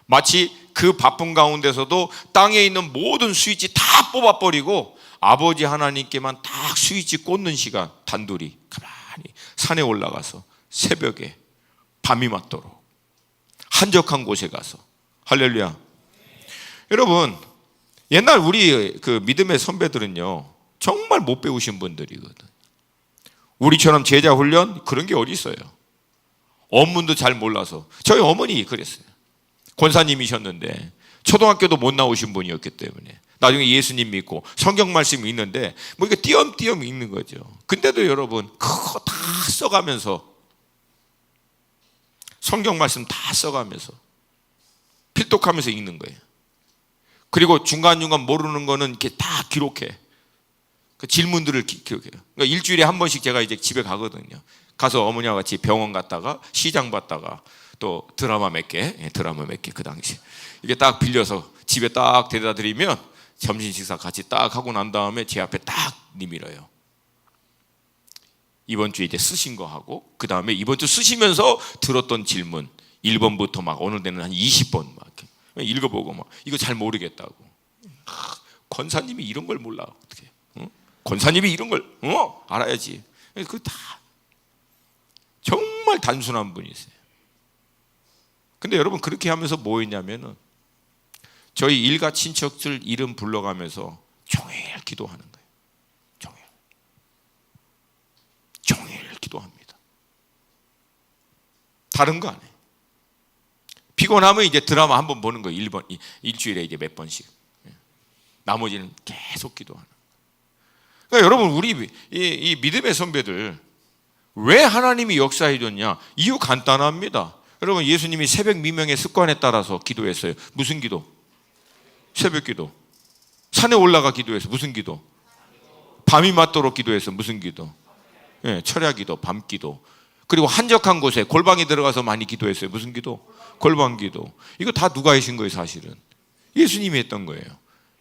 마치 그 바쁜 가운데서도 땅에 있는 모든 스위치 다 뽑아버리고 아버지 하나님께만 딱 스위치 꽂는 시간, 단둘이 가만히 산에 올라가서 새벽에 밤이 맞도록 한적한 곳에 가서. 할렐루야. 여러분, 옛날 우리 그 믿음의 선배들은요, 정말 못 배우신 분들이거든. 우리처럼 제자 훈련 그런 게 어디 있어요? 언문도 잘 몰라서. 저희 어머니 그랬어요. 권사님이셨는데 초등학교도 못 나오신 분이었기 때문에 나중에 예수님 믿고 성경 말씀이 있는데 뭐 이게 띄엄띄엄 읽는 거죠. 근데도 여러분 그거 다 써가면서, 성경 말씀 다 써가면서 필독하면서 읽는 거예요. 그리고 중간중간 모르는 거는 이렇게 다 기록해. 그 질문들을 기록해요. 그러니까 일주일에 한 번씩 제가 이제 집에 가거든요. 가서 어머니와 같이 병원 갔다가 시장 봤다가 또 드라마 몇 개 그 당시 이게 딱 빌려서 집에 딱 데려다 드리면 점심 식사 같이 딱 하고 난 다음에 제 앞에 딱 내밀어요. 이번 주에 이제 쓰신 거 하고, 그 다음에 이번 주 쓰시면서 들었던 질문 1번부터 막 어느 데는 한 20번 막 읽어보고 막 이거 잘 모르겠다고. 권사님이 이런 걸 몰라 어떻게? 권사님이 이런 걸 알아야지. 그 다 정말 단순한 분이세요. 근데 여러분 그렇게 하면서 뭐 했냐면은 저희 일가 친척들 이름 불러가면서 종일 기도하는 거예요. 종일 기도합니다. 다른 거 안 해요. 피곤하면 이제 드라마 한 번 보는 거예요. 일주일에 이제 몇 번씩. 나머지는 계속 기도하는 거예요. 그러니까 여러분, 우리 이 믿음의 선배들 왜 하나님이 역사해 줬냐? 이유 간단합니다. 여러분, 예수님이 새벽 미명의 습관에 따라서 기도했어요. 무슨 기도? 새벽 기도. 산에 올라가 기도했어요. 무슨 기도? 밤이 맞도록 기도했어요. 무슨 기도? 철야 기도, 밤 기도. 그리고 한적한 곳에 골방에 들어가서 많이 기도했어요. 무슨 기도? 골방 기도. 이거 다 누가 하신 거예요? 사실은 예수님이 했던 거예요.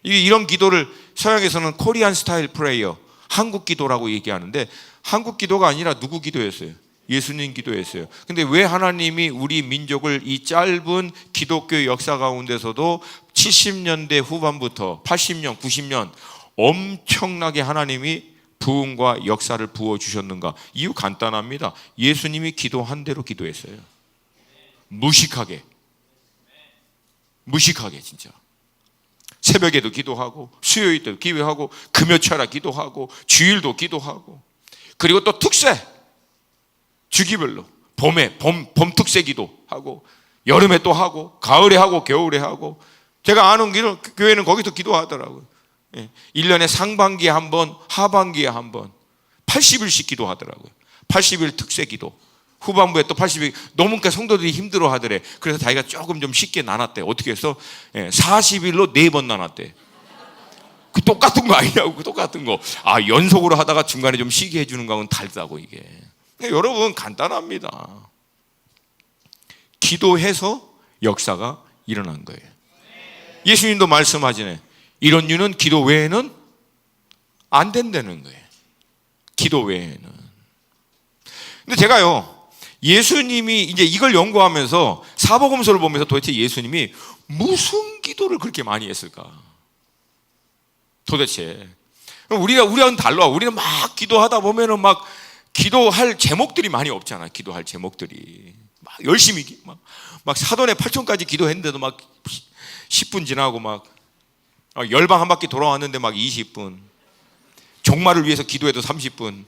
이런 기도를 서양에서는 코리안 스타일 프레이어, 한국 기도라고 얘기하는데, 한국 기도가 아니라 누구 기도였어요? 예수님 기도했어요. 근데 왜 하나님이 우리 민족을 이 짧은 기독교 역사 가운데서도 70년대 후반부터 80년, 90년 엄청나게 하나님이 부흥과 역사를 부어주셨는가? 이유 간단합니다. 예수님이 기도한 대로 기도했어요. 무식하게 진짜. 새벽에도 기도하고, 수요일 때도 기도하고, 금요철야 기도하고, 주일도 기도하고, 그리고 또 특세, 주기별로 봄에 봄 특세 기도하고, 여름에 또 하고, 가을에 하고, 겨울에 하고. 제가 아는 교회는 거기서 기도하더라고요. 1년에 상반기에 한 번, 하반기에 한 번 80일씩 기도하더라고요. 80일 특세 기도. 후반부에 또 80일. 너무 성도들이 힘들어 하더래. 그래서 자기가 조금 좀 쉽게 나눴대. 어떻게 해서 40일로 4번 나눴대. 그 똑같은 거 아니냐고. 그 똑같은 거. 연속으로 하다가 중간에 좀 쉬게 해주는 거하고는 다르다고. 이게 여러분 간단합니다. 기도해서 역사가 일어난 거예요. 예수님도 말씀하시네. 이런 유는 기도 외에는 안 된다는 거예요. 기도 외에는. 근데 제가요, 예수님이 이제 이걸 연구하면서 사복음서를 보면서 도대체 예수님이 무슨 기도를 그렇게 많이 했을까? 도대체. 우리와는 달라. 우리는 막 기도하다 보면은 막 기도할 제목들이 많이 없잖아. 기도할 제목들이. 막 열심히 막 사돈의 8천까지 기도했는데도 막 10분 지나고 막 열방 한 바퀴 돌아왔는데 막 20분. 종말을 위해서 기도해도 30분.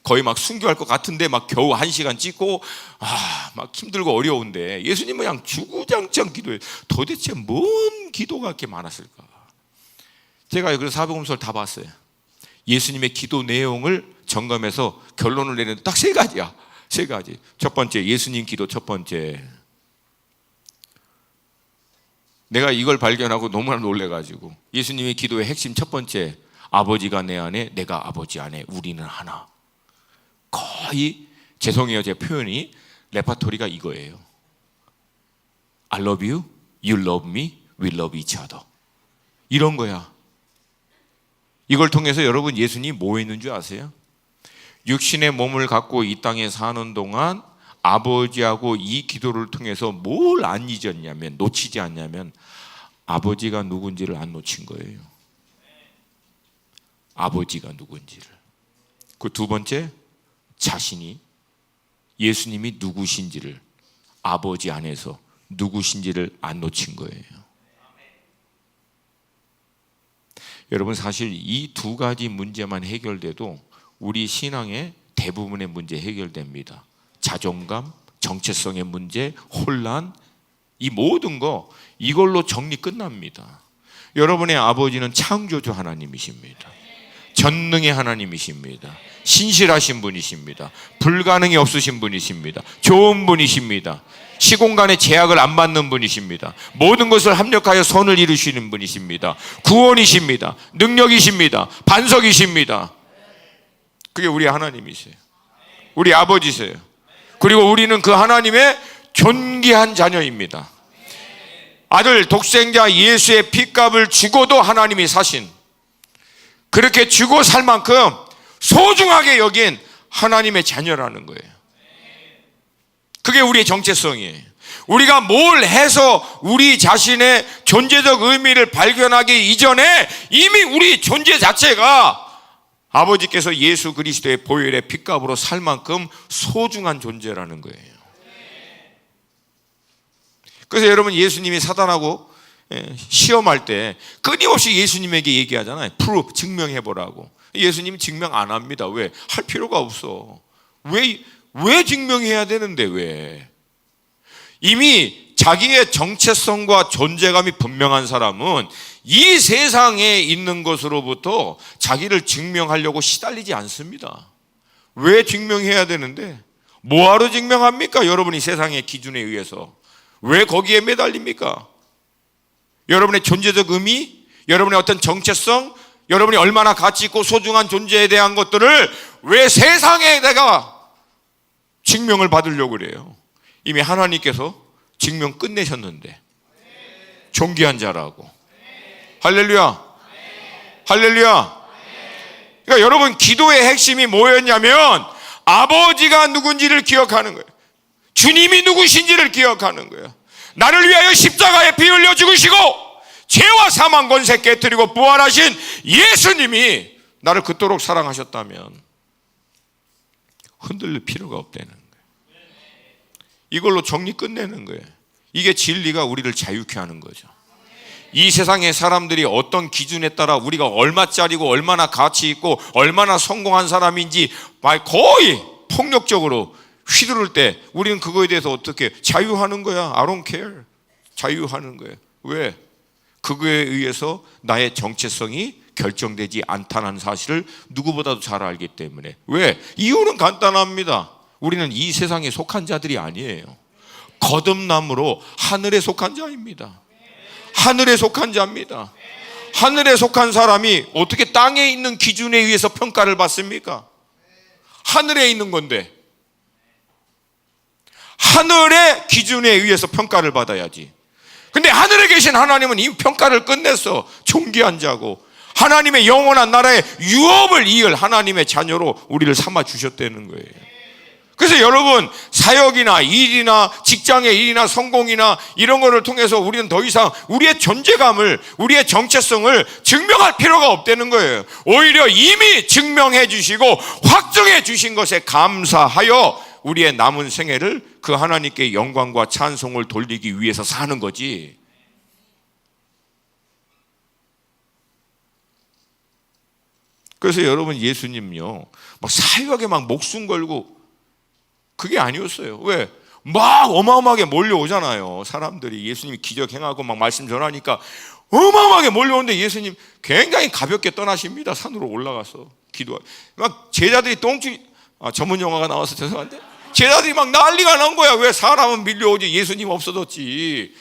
거의 막 순교할 것 같은데 막 겨우 1시간 찍고 막 힘들고 어려운데 예수님은 그냥 주구장창 기도해. 도대체 뭔 기도가 그렇게 많았을까? 제가 그래서 사복음서를 다 봤어요. 예수님의 기도 내용을 점검해서 결론을 내는데 딱 3가지야. 3가지. 첫 번째, 예수님 기도 첫 번째. 내가 이걸 발견하고 너무나 놀래가지고 예수님의 기도의 핵심 첫 번째, 아버지가 내 안에 내가 아버지 안에 우리는 하나. 거의 죄송해요, 제 표현이 레파토리가 이거예요. I love you, you love me, we love each other. 이런 거야. 이걸 통해서 여러분 예수님이 뭐 했는 줄 아세요? 육신의 몸을 갖고 이 땅에 사는 동안 아버지하고 이 기도를 통해서 뭘 안 잊었냐면, 놓치지 않냐면 아버지가 누군지를 안 놓친 거예요. 아버지가 누군지를. 그 두 번째, 자신이 예수님이 누구신지를, 아버지 안에서 누구신지를 안 놓친 거예요. 여러분 사실 이 2가지 문제만 해결돼도 우리 신앙의 대부분의 문제 해결됩니다. 자존감, 정체성의 문제, 혼란, 이 모든 거 이걸로 정리 끝납니다. 여러분의 아버지는 창조주 하나님이십니다. 전능의 하나님이십니다. 신실하신 분이십니다. 불가능이 없으신 분이십니다. 좋은 분이십니다. 시공간의 제약을 안 받는 분이십니다. 모든 것을 합력하여 선을 이루시는 분이십니다. 구원이십니다. 능력이십니다. 반석이십니다. 그게 우리 하나님이세요. 우리 아버지세요. 그리고 우리는 그 하나님의 존귀한 자녀입니다. 아들 독생자 예수의 핏값을 주고도 하나님이 사신, 그렇게 주고 살 만큼 소중하게 여긴 하나님의 자녀라는 거예요. 그게 우리의 정체성이에요. 우리가 뭘 해서 우리 자신의 존재적 의미를 발견하기 이전에 이미 우리 존재 자체가 아버지께서 예수 그리스도의 보혈의 핏값으로 살 만큼 소중한 존재라는 거예요. 그래서 여러분 예수님이 사단하고 시험할 때 끊임없이 예수님에게 얘기하잖아요. 프루프, 증명해보라고. 예수님이 증명 안 합니다. 왜? 할 필요가 없어. 왜 증명해야 되는데 왜? 이미 자기의 정체성과 존재감이 분명한 사람은 이 세상에 있는 것으로부터 자기를 증명하려고 시달리지 않습니다. 왜 증명해야 되는데? 뭐하러 증명합니까? 여러분이 세상의 기준에 의해서 왜 거기에 매달립니까? 여러분의 존재적 의미, 여러분의 어떤 정체성, 여러분이 얼마나 가치 있고 소중한 존재에 대한 것들을 왜 세상에 내가 증명을 받으려고 그래요? 이미 하나님께서 증명 끝내셨는데 존귀한 자라고. 할렐루야. 할렐루야. 그러니까 여러분 기도의 핵심이 뭐였냐면 아버지가 누군지를 기억하는 거예요. 주님이 누구신지를 기억하는 거예요. 나를 위하여 십자가에 피 흘려 죽으시고 죄와 사망 권세 깨뜨리고 부활하신 예수님이 나를 그토록 사랑하셨다면 흔들릴 필요가 없다는 거예요. 이걸로 정리 끝내는 거예요. 이게 진리가 우리를 자유케 하는 거죠. 이 세상의 사람들이 어떤 기준에 따라 우리가 얼마짜리고 얼마나 가치 있고 얼마나 성공한 사람인지 거의 폭력적으로 휘두를 때 우리는 그거에 대해서 어떻게 자유하는 거야. I don't care. 자유하는 거예요. 왜? 그거에 의해서 나의 정체성이 결정되지 않다는 사실을 누구보다도 잘 알기 때문에. 왜? 이유는 간단합니다. 우리는 이 세상에 속한 자들이 아니에요. 거듭남으로 하늘에 속한 자입니다. 하늘에 속한 자입니다. 하늘에 속한 사람이 어떻게 땅에 있는 기준에 의해서 평가를 받습니까? 하늘에 있는 건데 하늘의 기준에 의해서 평가를 받아야지. 근데 하늘에 계신 하나님은 이미 평가를 끝냈어. 존귀한 자고 하나님의 영원한 나라의 유업을 이을 하나님의 자녀로 우리를 삼아 주셨다는 거예요. 그래서 여러분, 사역이나 일이나 직장의 일이나 성공이나 이런 거를 통해서 우리는 더 이상 우리의 존재감을, 우리의 정체성을 증명할 필요가 없다는 거예요. 오히려 이미 증명해 주시고 확정해 주신 것에 감사하여 우리의 남은 생애를 그 하나님께 영광과 찬송을 돌리기 위해서 사는 거지. 그래서 여러분, 예수님요 막 사역에 막 목숨 걸고 그게 아니었어요. 왜? 막 어마어마하게 몰려오잖아요. 사람들이 예수님이 기적 행하고 막 말씀 전하니까 어마어마하게 몰려오는데 예수님 굉장히 가볍게 떠나십니다. 산으로 올라가서 기도하. 막 제자들이 전문 용어가 나와서 죄송한데, 제자들이 막 난리가 난 거야. 왜? 사람은 밀려오지 예수님 없어졌지.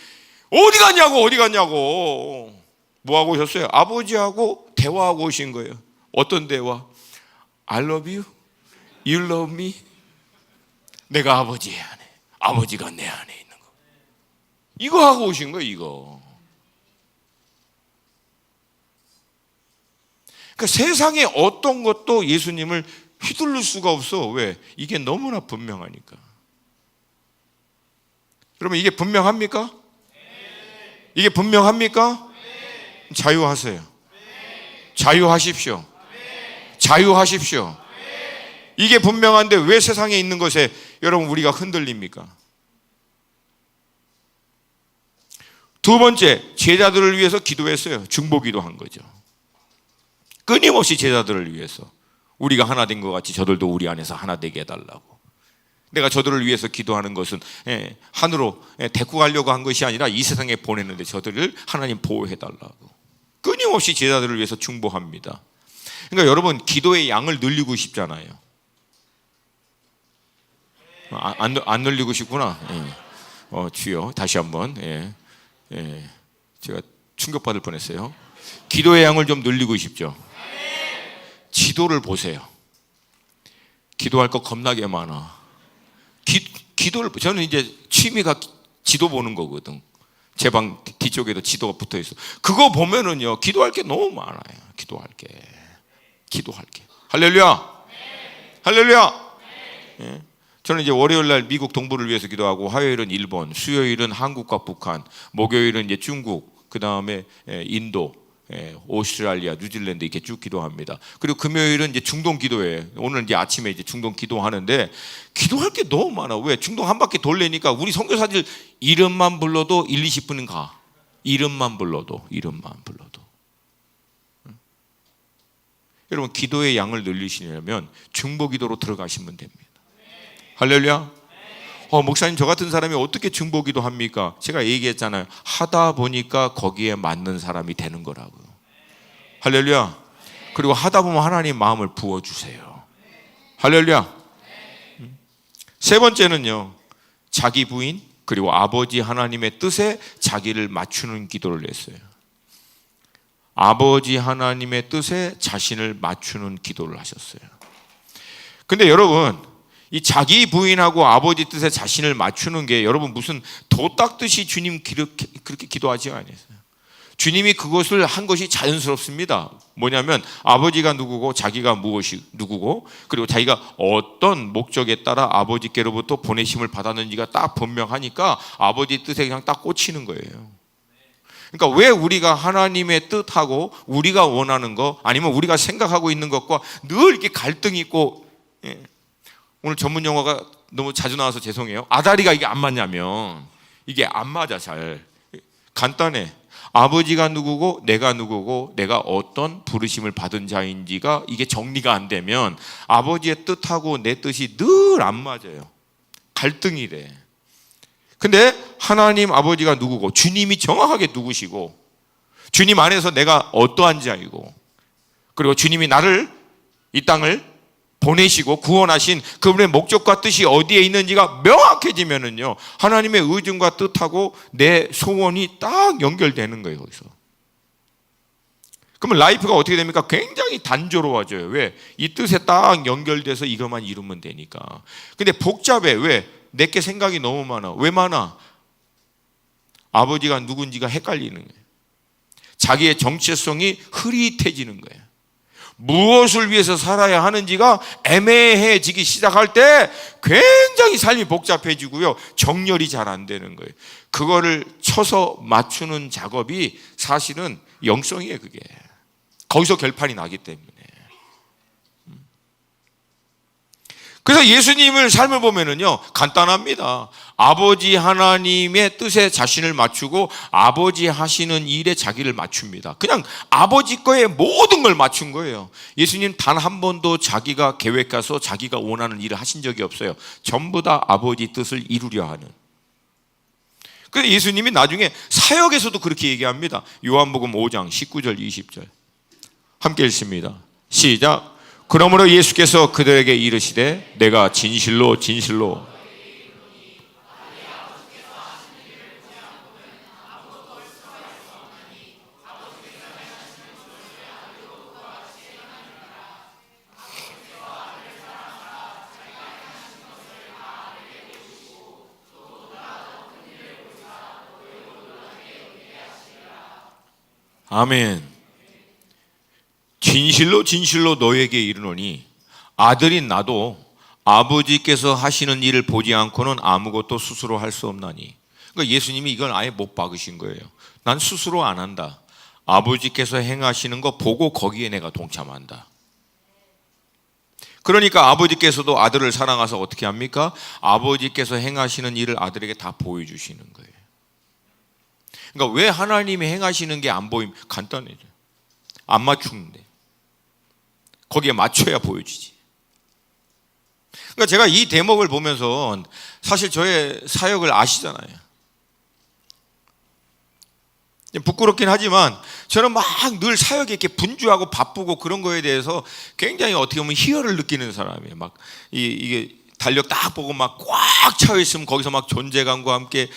어디 갔냐고. 뭐 하고 오셨어요? 아버지하고 대화하고 오신 거예요. 어떤 대화? I love you, you love me. 내가 아버지 안에, 아버지가 내 안에 있는 거. 이거 하고 오신 거예요, 이거. 그러니까 세상에 어떤 것도 예수님을 휘둘릴 수가 없어. 왜? 이게 너무나 분명하니까. 여러분, 이게 분명합니까? 이게 분명합니까? 자유하세요. 자유하십시오. 자유하십시오. 이게 분명한데 왜 세상에 있는 것에 여러분 우리가 흔들립니까? 두 번째, 제자들을 위해서 기도했어요. 중보기도 한 거죠. 끊임없이 제자들을 위해서 우리가 하나 된 것 같이 저들도 우리 안에서 하나 되게 해달라고. 내가 저들을 위해서 기도하는 것은 하늘로 데리고 가려고 한 것이 아니라 이 세상에 보냈는데 저들을 하나님 보호해달라고. 끊임없이 제자들을 위해서 중보합니다. 그러니까 여러분, 기도의 양을 늘리고 싶잖아요. 안 늘리고 싶구나. 주여, 다시 한번. 제가 충격받을 뻔했어요. 기도의 양을 좀 늘리고 싶죠. 지도를 보세요. 기도할 거 겁나게 많아. 기도를, 저는 이제 취미가 지도 보는 거거든. 제 방 뒤쪽에도 지도가 붙어 있어. 그거 보면은요, 기도할 게 너무 많아요. 기도할 게. 할렐루야. 할렐루야. 예. 저는 이제 월요일 날 미국 동부를 위해서 기도하고, 화요일은 일본, 수요일은 한국과 북한, 목요일은 이제 중국, 그 다음에 인도, 오스트랄리아, 뉴질랜드 이렇게 쭉 기도합니다. 그리고 금요일은 이제 중동 기도예요. 오늘 이제 아침에 이제 중동 기도하는데 기도할 게 너무 많아. 왜? 중동 한 바퀴 돌려니까 우리 선교사들 이름만 불러도 1, 20분은 가. 이름만 불러도. 여러분, 기도의 양을 늘리시려면 중보 기도로 들어가시면 됩니다. 할렐루야. 목사님, 저 같은 사람이 어떻게 중보 기도 합니까? 제가 얘기했잖아요. 하다 보니까 거기에 맞는 사람이 되는 거라고요. 할렐루야. 그리고 하다 보면 하나님 마음을 부어주세요. 할렐루야. 세 번째는요, 자기 부인 그리고 아버지 하나님의 뜻에 자기를 맞추는 기도를 했어요. 아버지 하나님의 뜻에 자신을 맞추는 기도를 하셨어요. 근데 여러분, 이 자기 부인하고 아버지 뜻에 자신을 맞추는 게 여러분 무슨 도 닦듯이 주님 그렇게 기도하지 않으세요. 주님이 그것을 한 것이 자연스럽습니다. 뭐냐면 아버지가 누구고 자기가 무엇이 누구고 그리고 자기가 어떤 목적에 따라 아버지께로부터 보내심을 받았는지가 딱 분명하니까 아버지 뜻에 그냥 딱 꽂히는 거예요. 그러니까 왜 우리가 하나님의 뜻하고 우리가 원하는 거 아니면 우리가 생각하고 있는 것과 늘 이렇게 갈등이 있고, 오늘 전문 용어가 너무 자주 나와서 죄송해요. 아다리가 이게 안 맞냐면 이게 안 맞아. 잘 간단해. 아버지가 누구고 내가 누구고 내가 어떤 부르심을 받은 자인지가 이게 정리가 안 되면 아버지의 뜻하고 내 뜻이 늘 안 맞아요. 갈등이 돼. 근데 하나님 아버지가 누구고 주님이 정확하게 누구시고 주님 안에서 내가 어떠한 자이고 그리고 주님이 나를 이 땅을 보내시고 구원하신 그분의 목적과 뜻이 어디에 있는지가 명확해지면은요, 하나님의 의중과 뜻하고 내 소원이 딱 연결되는 거예요. 거기서. 그러면 라이프가 어떻게 됩니까? 굉장히 단조로워져요. 왜? 이 뜻에 딱 연결돼서 이것만 이루면 되니까. 근데 복잡해. 왜? 내게 생각이 너무 많아. 왜 많아? 아버지가 누군지가 헷갈리는 거예요. 자기의 정체성이 흐릿해지는 거예요. 무엇을 위해서 살아야 하는지가 애매해지기 시작할 때 굉장히 삶이 복잡해지고요, 정렬이 잘 안 되는 거예요. 그거를 쳐서 맞추는 작업이 사실은 영성이에요. 그게 거기서 결판이 나기 때문에. 그래서 예수님을 삶을 보면은요, 간단합니다. 아버지 하나님의 뜻에 자신을 맞추고 아버지 하시는 일에 자기를 맞춥니다. 그냥 아버지 거에 모든 걸 맞춘 거예요. 예수님 단 한 번도 자기가 계획해서 자기가 원하는 일을 하신 적이 없어요. 전부 다 아버지 뜻을 이루려 하는. 그래서 예수님이 나중에 사역에서도 그렇게 얘기합니다. 요한복음 5장 19절 20절 함께 읽습니다. 시작. 그러므로 예수께서 그들에게 이르시되 내가 진실로 진실로 아멘. 진실로 진실로 너에게 이르노니 아들인 나도 아버지께서 하시는 일을 보지 않고는 아무것도 스스로 할 수 없나니. 그러니까 예수님이 이걸 아예 못 박으신 거예요. 난 스스로 안 한다. 아버지께서 행하시는 거 보고 거기에 내가 동참한다. 그러니까 아버지께서도 아들을 사랑하셔서 어떻게 합니까? 아버지께서 행하시는 일을 아들에게 다 보여주시는 거예요. 그러니까 왜 하나님이 행하시는 게 안 보이면 간단해요. 안 맞추는데 거기에 맞춰야 보여지지. 그러니까 제가 이 대목을 보면서 사실 저의 사역을 아시잖아요. 부끄럽긴 하지만 저는 막 늘 사역에 이렇게 분주하고 바쁘고 그런 거에 대해서 굉장히 어떻게 보면 희열을 느끼는 사람이에요. 막 이게 달력 딱 보고 막 꽉 차 있으면 거기서 막 존재감과 함께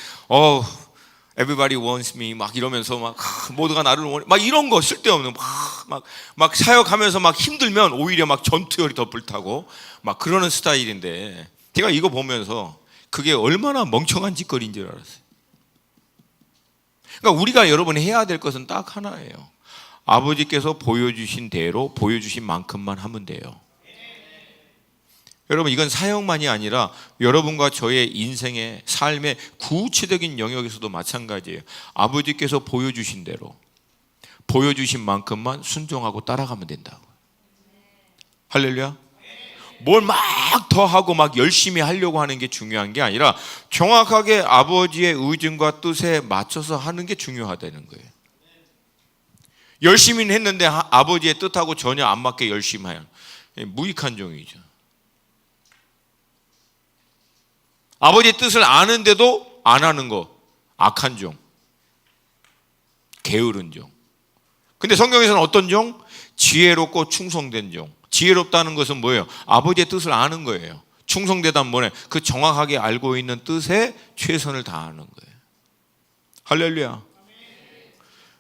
Everybody wants me 막 이러면서 막 모두가 나를 원해 막 이런 거 쓸데없는 막 사역하면서 막 힘들면 오히려 막 전투열이 더 불타고 막 그러는 스타일인데, 제가 이거 보면서 그게 얼마나 멍청한 짓거리인 줄 알았어요. 그러니까 우리가 여러분 해야 될 것은 딱 하나예요. 아버지께서 보여주신 대로 보여주신 만큼만 하면 돼요. 여러분, 이건 사역만이 아니라 여러분과 저의 인생의 삶의 구체적인 영역에서도 마찬가지예요. 아버지께서 보여주신 대로 보여주신 만큼만 순종하고 따라가면 된다고. 할렐루야. 뭘 막 더 하고 막 열심히 하려고 하는 게 중요한 게 아니라 정확하게 아버지의 의중과 뜻에 맞춰서 하는 게 중요하다는 거예요. 열심히는 했는데 아버지의 뜻하고 전혀 안 맞게 열심히 해요. 무익한 종이죠. 아버지의 뜻을 아는데도 안 하는 거 악한 종, 게으른 종. 근데 성경에서는 어떤 종? 지혜롭고 충성된 종. 지혜롭다는 것은 뭐예요? 아버지의 뜻을 아는 거예요. 충성되다는 뭐냐? 그 정확하게 알고 있는 뜻에 최선을 다하는 거예요. 할렐루야.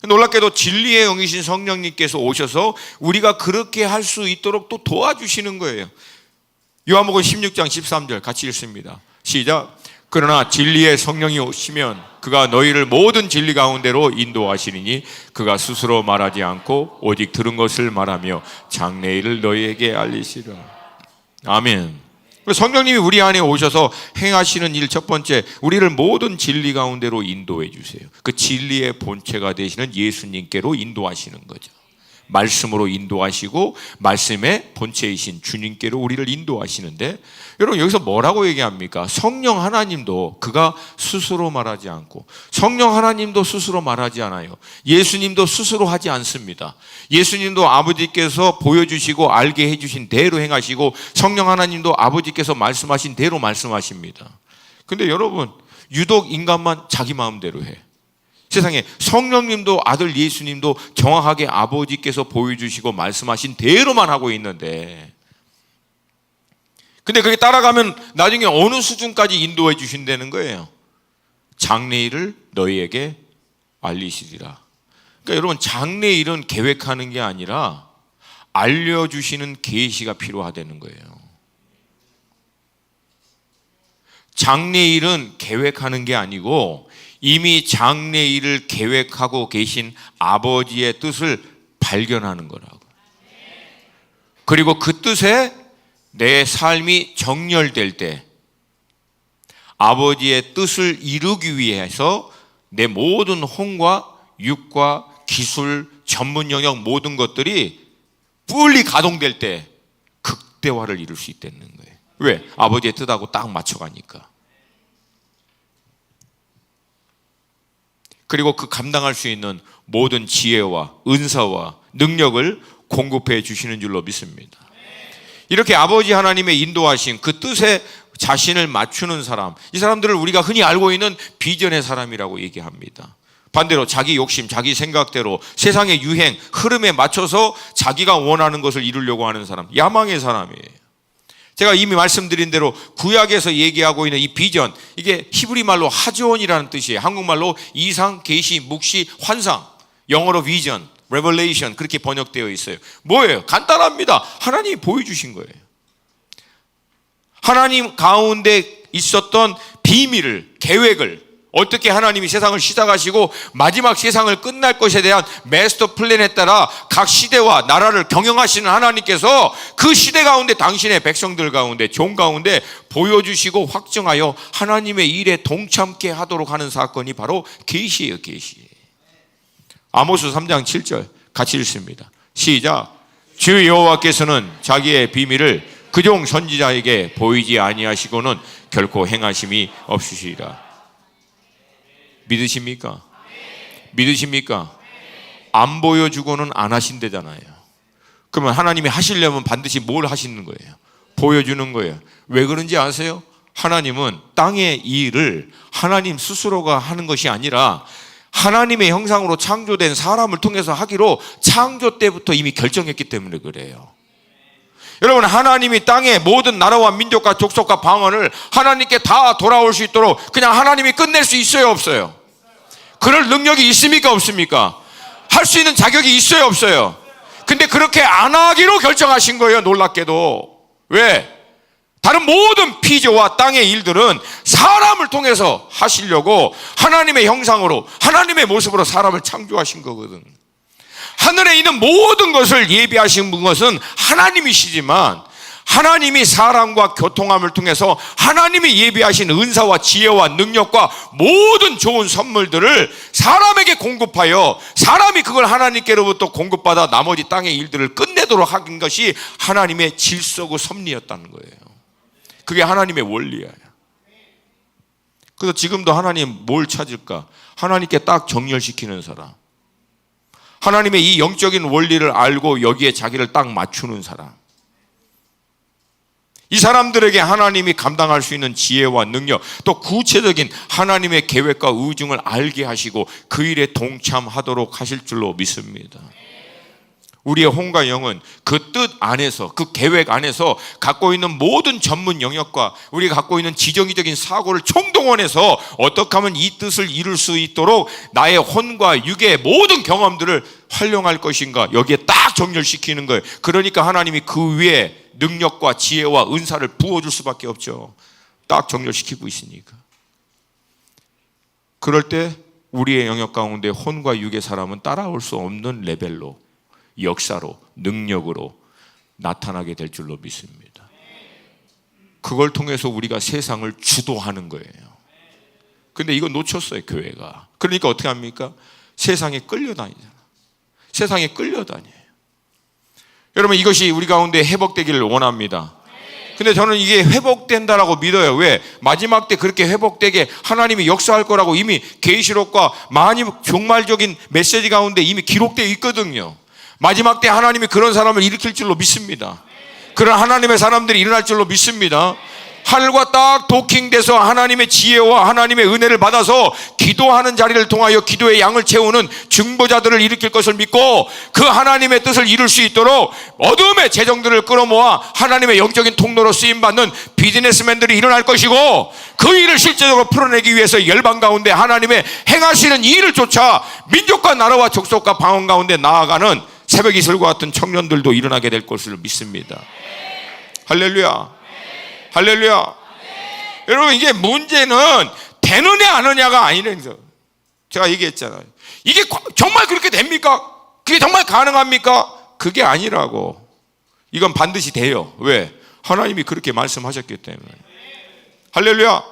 놀랍게도 진리의 영이신 성령님께서 오셔서 우리가 그렇게 할 수 있도록 또 도와주시는 거예요. 요한복음 16장 13절 같이 읽습니다. 시작. 그러나 진리의 성령이 오시면 그가 너희를 모든 진리 가운데로 인도하시리니 그가 스스로 말하지 않고 오직 들은 것을 말하며 장래일을 너희에게 알리시리라. 아멘. 성령님이 우리 안에 오셔서 행하시는 일 첫 번째, 우리를 모든 진리 가운데로 인도해 주세요. 그 진리의 본체가 되시는 예수님께로 인도하시는 거죠. 말씀으로 인도하시고 말씀의 본체이신 주님께로 우리를 인도하시는데, 여러분 여기서 뭐라고 얘기합니까? 성령 하나님도 그가 스스로 말하지 않고, 성령 하나님도 스스로 말하지 않아요. 예수님도 스스로 하지 않습니다. 예수님도 아버지께서 보여주시고 알게 해주신 대로 행하시고, 성령 하나님도 아버지께서 말씀하신 대로 말씀하십니다. 근데 여러분, 유독 인간만 자기 마음대로 해. 세상에 성령님도 아들 예수님도 정확하게 아버지께서 보여주시고 말씀하신 대로만 하고 있는데, 근데 그게 따라가면 나중에 어느 수준까지 인도해 주신다는 거예요? 장래일을 너희에게 알리시리라. 그러니까 여러분, 장래일은 계획하는 게 아니라 알려주시는 계시가 필요하다는 거예요. 장래일은 계획하는 게 아니고 이미 장래일을 계획하고 계신 아버지의 뜻을 발견하는 거라고. 그리고 그 뜻에 내 삶이 정렬될 때 아버지의 뜻을 이루기 위해서 내 모든 혼과 육과 기술, 전문 영역 모든 것들이 fully 가동될 때 극대화를 이룰 수 있다는 거예요. 왜? 아버지의 뜻하고 딱 맞춰가니까. 그리고 그 감당할 수 있는 모든 지혜와 은사와 능력을 공급해 주시는 줄로 믿습니다. 이렇게 아버지 하나님의 인도하신 그 뜻에 자신을 맞추는 사람, 이 사람들을 우리가 흔히 알고 있는 비전의 사람이라고 얘기합니다. 반대로 자기 욕심, 자기 생각대로 세상의 유행, 흐름에 맞춰서 자기가 원하는 것을 이루려고 하는 사람, 야망의 사람이에요. 제가 이미 말씀드린 대로 구약에서 얘기하고 있는 이 비전, 이게 히브리 말로 하즈원이라는 뜻이에요. 한국말로 이상, 계시, 묵시, 환상, 영어로 비전, 레벨레이션 그렇게 번역되어 있어요. 뭐예요? 간단합니다. 하나님이 보여주신 거예요. 하나님 가운데 있었던 비밀을, 계획을, 어떻게 하나님이 세상을 시작하시고 마지막 세상을 끝날 것에 대한 마스터 플랜에 따라 각 시대와 나라를 경영하시는 하나님께서 그 시대 가운데 당신의 백성들 가운데 종 가운데 보여주시고 확증하여 하나님의 일에 동참케 하도록 하는 사건이 바로 계시예요. 계시. 아모스 3장 7절 같이 읽습니다. 시작. 주 여호와께서는 자기의 비밀을 그종 선지자에게 보이지 아니하시고는 결코 행하심이 없으시리라. 믿으십니까? 믿으십니까? 안 보여주고는 안 하신대잖아요. 그러면 하나님이 하시려면 반드시 뭘 하시는 거예요? 보여주는 거예요. 왜 그런지 아세요? 하나님은 땅의 일을 하나님 스스로가 하는 것이 아니라 하나님의 형상으로 창조된 사람을 통해서 하기로 창조 때부터 이미 결정했기 때문에 그래요. 여러분, 하나님이 땅의 모든 나라와 민족과 족속과 방언을 하나님께 다 돌아올 수 있도록 그냥 하나님이 끝낼 수 있어요, 없어요? 그럴 능력이 있습니까, 없습니까? 할 수 있는 자격이 있어요, 없어요? 근데 그렇게 안 하기로 결정하신 거예요, 놀랍게도. 왜? 다른 모든 피조와 땅의 일들은 사람을 통해서 하시려고 하나님의 형상으로 하나님의 모습으로 사람을 창조하신 거거든. 하늘에 있는 모든 것을 예비하신 것은 하나님이시지만 하나님이 사람과 교통함을 통해서 하나님이 예비하신 은사와 지혜와 능력과 모든 좋은 선물들을 사람에게 공급하여 사람이 그걸 하나님께로부터 공급받아 나머지 땅의 일들을 끝내도록 하는 것이 하나님의 질서고 섭리였다는 거예요. 그게 하나님의 원리예요. 그래서 지금도 하나님 뭘 찾을까? 하나님께 딱 정렬시키는 사람, 하나님의 이 영적인 원리를 알고 여기에 자기를 딱 맞추는 사람, 이 사람들에게 하나님이 감당할 수 있는 지혜와 능력, 또 구체적인 하나님의 계획과 의중을 알게 하시고 그 일에 동참하도록 하실 줄로 믿습니다. 우리의 혼과 영은 그 뜻 안에서, 그 계획 안에서 갖고 있는 모든 전문 영역과 우리가 갖고 있는 지정의적인 사고를 총동원해서 어떻게 하면 이 뜻을 이룰 수 있도록 나의 혼과 육의 모든 경험들을 활용할 것인가, 여기에 딱 정렬시키는 거예요. 그러니까 하나님이 그 위에 능력과 지혜와 은사를 부어줄 수밖에 없죠. 딱 정렬시키고 있으니까. 그럴 때 우리의 영역 가운데 혼과 육의 사람은 따라올 수 없는 레벨로, 역사로, 능력으로 나타나게 될 줄로 믿습니다. 그걸 통해서 우리가 세상을 주도하는 거예요. 근데 이거 놓쳤어요, 교회가. 그러니까 어떻게 합니까? 세상에 끌려다니잖아. 세상에 끌려다녀요. 여러분, 이것이 우리 가운데 회복되기를 원합니다. 근데 저는 이게 회복된다라고 믿어요. 왜? 마지막 때 그렇게 회복되게 하나님이 역사할 거라고 이미 계시록과 많이 종말적인 메시지 가운데 이미 기록되어 있거든요. 마지막 때 하나님이 그런 사람을 일으킬 줄로 믿습니다. 그런 하나님의 사람들이 일어날 줄로 믿습니다. 하늘과 딱 도킹돼서 하나님의 지혜와 하나님의 은혜를 받아서 기도하는 자리를 통하여 기도의 양을 채우는 중보자들을 일으킬 것을 믿고 그 하나님의 뜻을 이룰 수 있도록 어둠의 재정들을 끌어모아 하나님의 영적인 통로로 쓰임받는 비즈니스맨들이 일어날 것이고, 그 일을 실제적으로 풀어내기 위해서 열방 가운데 하나님의 행하시는 이 일을 쫓아 민족과 나라와 족속과 방언 가운데 나아가는 새벽 이슬과 같은 청년들도 일어나게 될 것을 믿습니다. 할렐루야. 할렐루야. 여러분, 이게 문제는 되느냐 안 하느냐가 아니라서, 제가 얘기했잖아요. 이게 정말 그렇게 됩니까? 그게 정말 가능합니까? 그게 아니라고. 이건 반드시 돼요. 왜? 하나님이 그렇게 말씀하셨기 때문에. 할렐루야.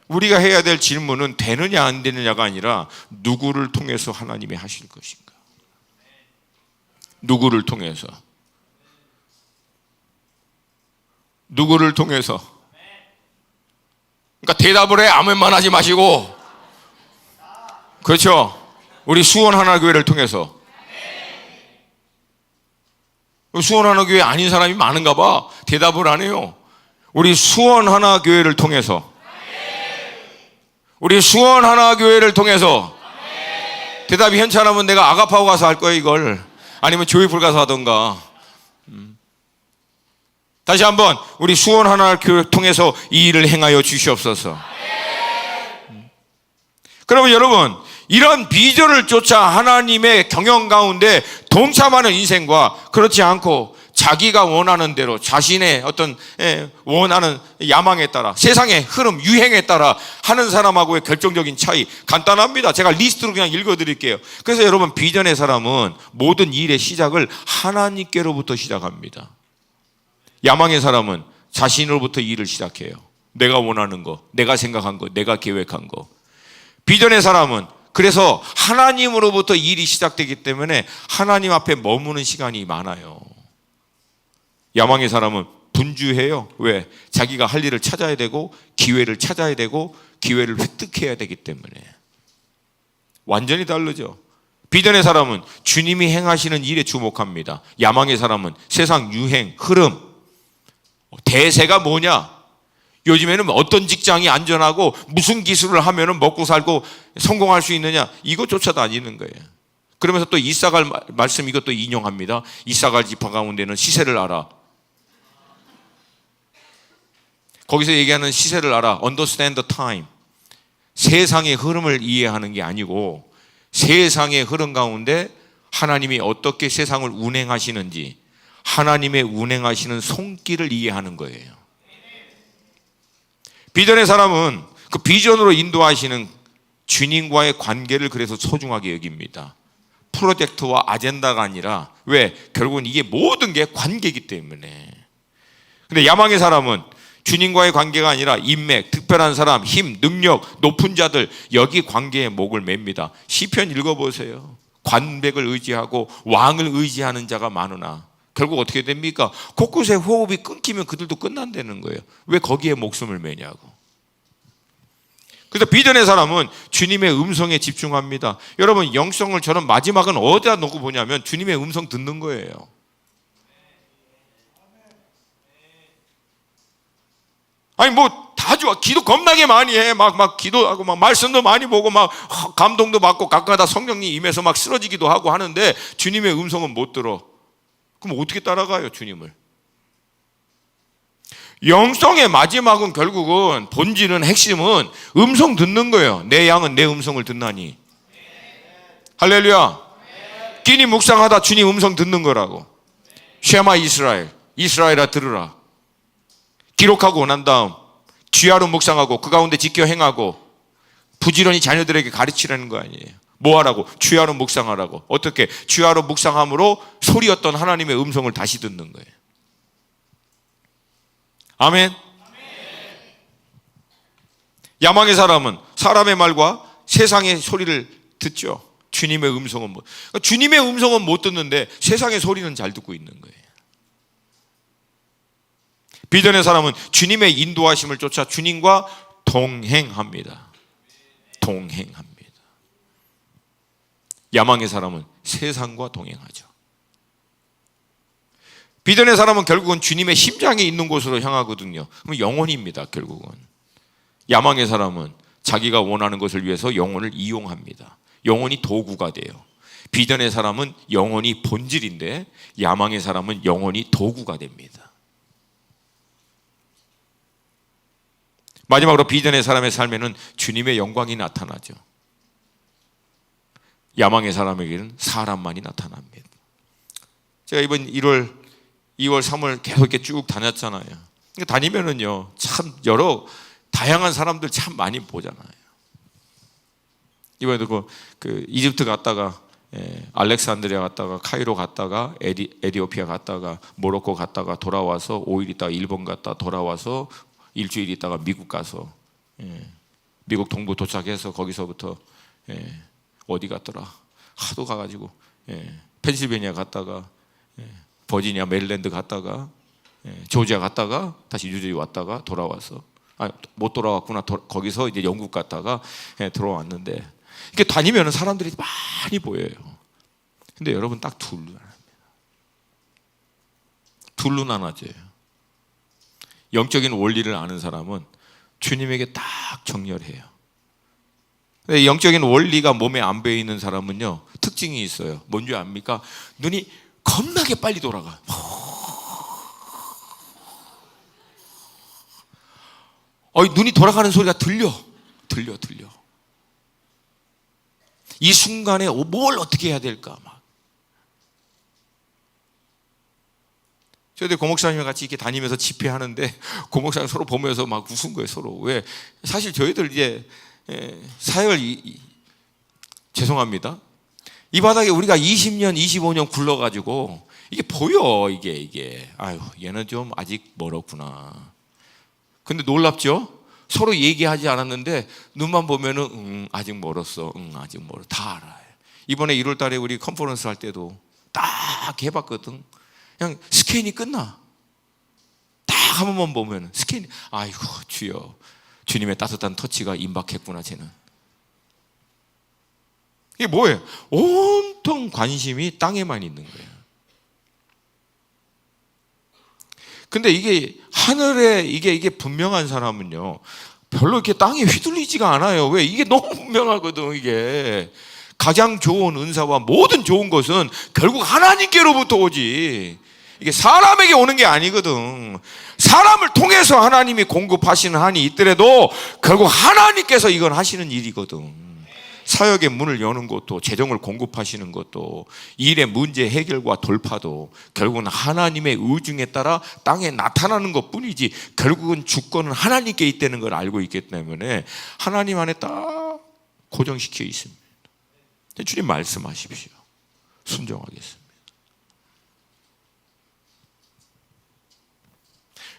우리가 해야 될 질문은 되느냐 안 되느냐가 아니라 누구를 통해서 하나님이 하실 것인가. 누구를 통해서. 누구를 통해서. 그러니까 대답을 해 아멘만 하지 마시고, 그렇죠? 우리 수원 하나교회를 통해서. 수원 하나교회 아닌 사람이 많은가 봐. 대답을 안 해요. 우리 수원 하나교회를 통해서. 우리 수원 하나교회를 통해서. 대답이 현찮으면 내가 아가파고 가서 할 거야 이걸. 아니면 조이풀 가서 하던가. 다시 한번 우리 수원 하나교회를 통해서 이 일을 행하여 주시옵소서. 그러면 여러분, 이런 비전을 쫓아 하나님의 경영 가운데 동참하는 인생과 그렇지 않고 자기가 원하는 대로 자신의 어떤 원하는 야망에 따라 세상의 흐름, 유행에 따라 하는 사람하고의 결정적인 차이 간단합니다. 제가 리스트로 그냥 읽어드릴게요. 그래서 여러분, 비전의 사람은 모든 일의 시작을 하나님께로부터 시작합니다. 야망의 사람은 자신으로부터 일을 시작해요. 내가 원하는 거, 내가 생각한 거, 내가 계획한 거. 비전의 사람은 그래서 하나님으로부터 일이 시작되기 때문에 하나님 앞에 머무는 시간이 많아요. 야망의 사람은 분주해요. 왜? 자기가 할 일을 찾아야 되고 기회를 찾아야 되고 기회를 획득해야 되기 때문에. 완전히 다르죠. 비전의 사람은 주님이 행하시는 일에 주목합니다. 야망의 사람은 세상 유행, 흐름, 대세가 뭐냐? 요즘에는 어떤 직장이 안전하고 무슨 기술을 하면 먹고 살고 성공할 수 있느냐, 이거 쫓아다니는 거예요. 그러면서 또 이사갈 말씀 이것도 인용합니다. 이사갈 지파 가운데는 시세를 알아. 거기서 얘기하는 시세를 알아, understand the time. 세상의 흐름을 이해하는 게 아니고 세상의 흐름 가운데 하나님이 어떻게 세상을 운행하시는지, 하나님의 운행하시는 손길을 이해하는 거예요. 비전의 사람은 그 비전으로 인도하시는 주님과의 관계를 그래서 소중하게 여깁니다. 프로젝트와 아젠다가 아니라. 왜? 결국은 이게 모든 게 관계이기 때문에. 근데 야망의 사람은 주님과의 관계가 아니라 인맥, 특별한 사람, 힘, 능력, 높은 자들, 여기 관계에 목을 맵니다. 시편 읽어보세요. 관백을 의지하고 왕을 의지하는 자가 많으나 결국 어떻게 됩니까? 곳곳에 호흡이 끊기면 그들도 끝난다는 거예요. 왜 거기에 목숨을 매냐고. 그래서 비전의 사람은 주님의 음성에 집중합니다. 여러분, 영성을 저는 마지막은 어디다 놓고 보냐면 주님의 음성 듣는 거예요. 아니 뭐 다 좋아. 기도 겁나게 많이 해. 막 기도하고 막 말씀도 많이 보고 막 감동도 받고 가끔가다 성령님 임해서 막 쓰러지기도 하고 하는데 주님의 음성은 못 들어. 그럼 어떻게 따라가요, 주님을? 영성의 마지막은 결국은 본질은, 핵심은 음성 듣는 거예요. 내 양은 내 음성을 듣나니. 할렐루야. 끼니 묵상하다 주님 음성 듣는 거라고. 쉐마 이스라엘, 이스라엘아 들으라. 기록하고 난 다음 주야로 묵상하고 그 가운데 지켜 행하고 부지런히 자녀들에게 가르치라는 거 아니에요. 뭐 하라고? 주야로 묵상하라고. 어떻게? 주야로 묵상함으로 소리였던 하나님의 음성을 다시 듣는 거예요. 아멘. 야망의 사람은 사람의 말과 세상의 소리를 듣죠. 주님의 음성은 못. 그러니까 주님의 음성은 못 듣는데 세상의 소리는 잘 듣고 있는 거예요. 비전의 사람은 주님의 인도하심을 쫓아 주님과 동행합니다. 동행합니다. 야망의 사람은 세상과 동행하죠. 비전의 사람은 결국은 주님의 심장이 있는 곳으로 향하거든요. 그럼 영혼입니다, 결국은. 야망의 사람은 자기가 원하는 것을 위해서 영혼을 이용합니다. 영혼이 도구가 돼요. 비전의 사람은 영혼이 본질인데 야망의 사람은 영혼이 도구가 됩니다. 마지막으로 비전의 사람의 삶에는 주님의 영광이 나타나죠. 야망의 사람에게는 사람만이 나타납니다. 제가 이번 1월, 2월, 3월 계속 이렇게 쭉 다녔잖아요. 다니면은요, 참 여러 다양한 사람들 참 많이 보잖아요. 이번에도 그 이집트 갔다가 알렉산드리아 갔다가 카이로 갔다가 에디오피아 갔다가 모로코 갔다가 돌아와서 5일 있다가 일본 갔다 돌아와서 일주일 있다가 미국 가서 미국 동부 도착해서 거기서부터 어디 갔더라 하도 가가지고 펜실베니아 갔다가 버지니아 메릴랜드 갔다가 조지아 갔다가 다시 뉴저지 왔다가 돌아와서 못 돌아왔구나. 거기서 이제 영국 갔다가 들어왔는데 이렇게 다니면 사람들이 많이 보여요. 근데 여러분 딱 둘로 나눠요. 둘로 나눠져요. 영적인 원리를 아는 사람은 주님에게 딱 정렬해요. 근데 영적인 원리가 몸에 안 배어 있는 사람은요 특징이 있어요. 뭔지 압니까? 눈이 겁나게 빨리 돌아가. 눈이 돌아가는 소리가 들려. 이 순간에 뭘 어떻게 해야 될까 막. 저희들 고목사님과 같이 이렇게 다니면서 집회하는데 고목사님 서로 보면서 막 웃은 거예요 서로. 왜? 사실 저희들 이제 사역을 죄송합니다. 이 바닥에 우리가 20년, 25년 굴러가지고 이게 보여 이게. 아유 얘는 좀 아직 멀었구나. 근데 놀랍죠? 서로 얘기하지 않았는데 눈만 보면은 아직 멀었어. 아직 멀어. 다 알아요. 이번에 1월 달에 우리 컨퍼런스 할 때도 딱 해봤거든. 그냥 스캔이 끝나. 딱 한 번만 보면 스캔이 아이고 주여 주님의 따뜻한 터치가 임박했구나 쟤는. 이게 뭐예요? 온통 관심이 땅에만 있는 거예요. 근데 이게 하늘에 이게 분명한 사람은요 별로 이렇게 땅에 휘둘리지가 않아요. 왜? 이게 너무 분명하거든. 이게 가장 좋은 은사와 모든 좋은 것은 결국 하나님께로부터 오지. 이게 사람에게 오는 게 아니거든. 사람을 통해서 하나님이 공급하시는 한이 있더라도 결국 하나님께서 이건 하시는 일이거든. 사역의 문을 여는 것도 재정을 공급하시는 것도 일의 문제 해결과 돌파도 결국은 하나님의 의중에 따라 땅에 나타나는 것뿐이지 결국은 주권은 하나님께 있다는 걸 알고 있기 때문에 하나님 안에 딱 고정시켜 있습니다. 주님 말씀하십시오. 순종하겠습니다.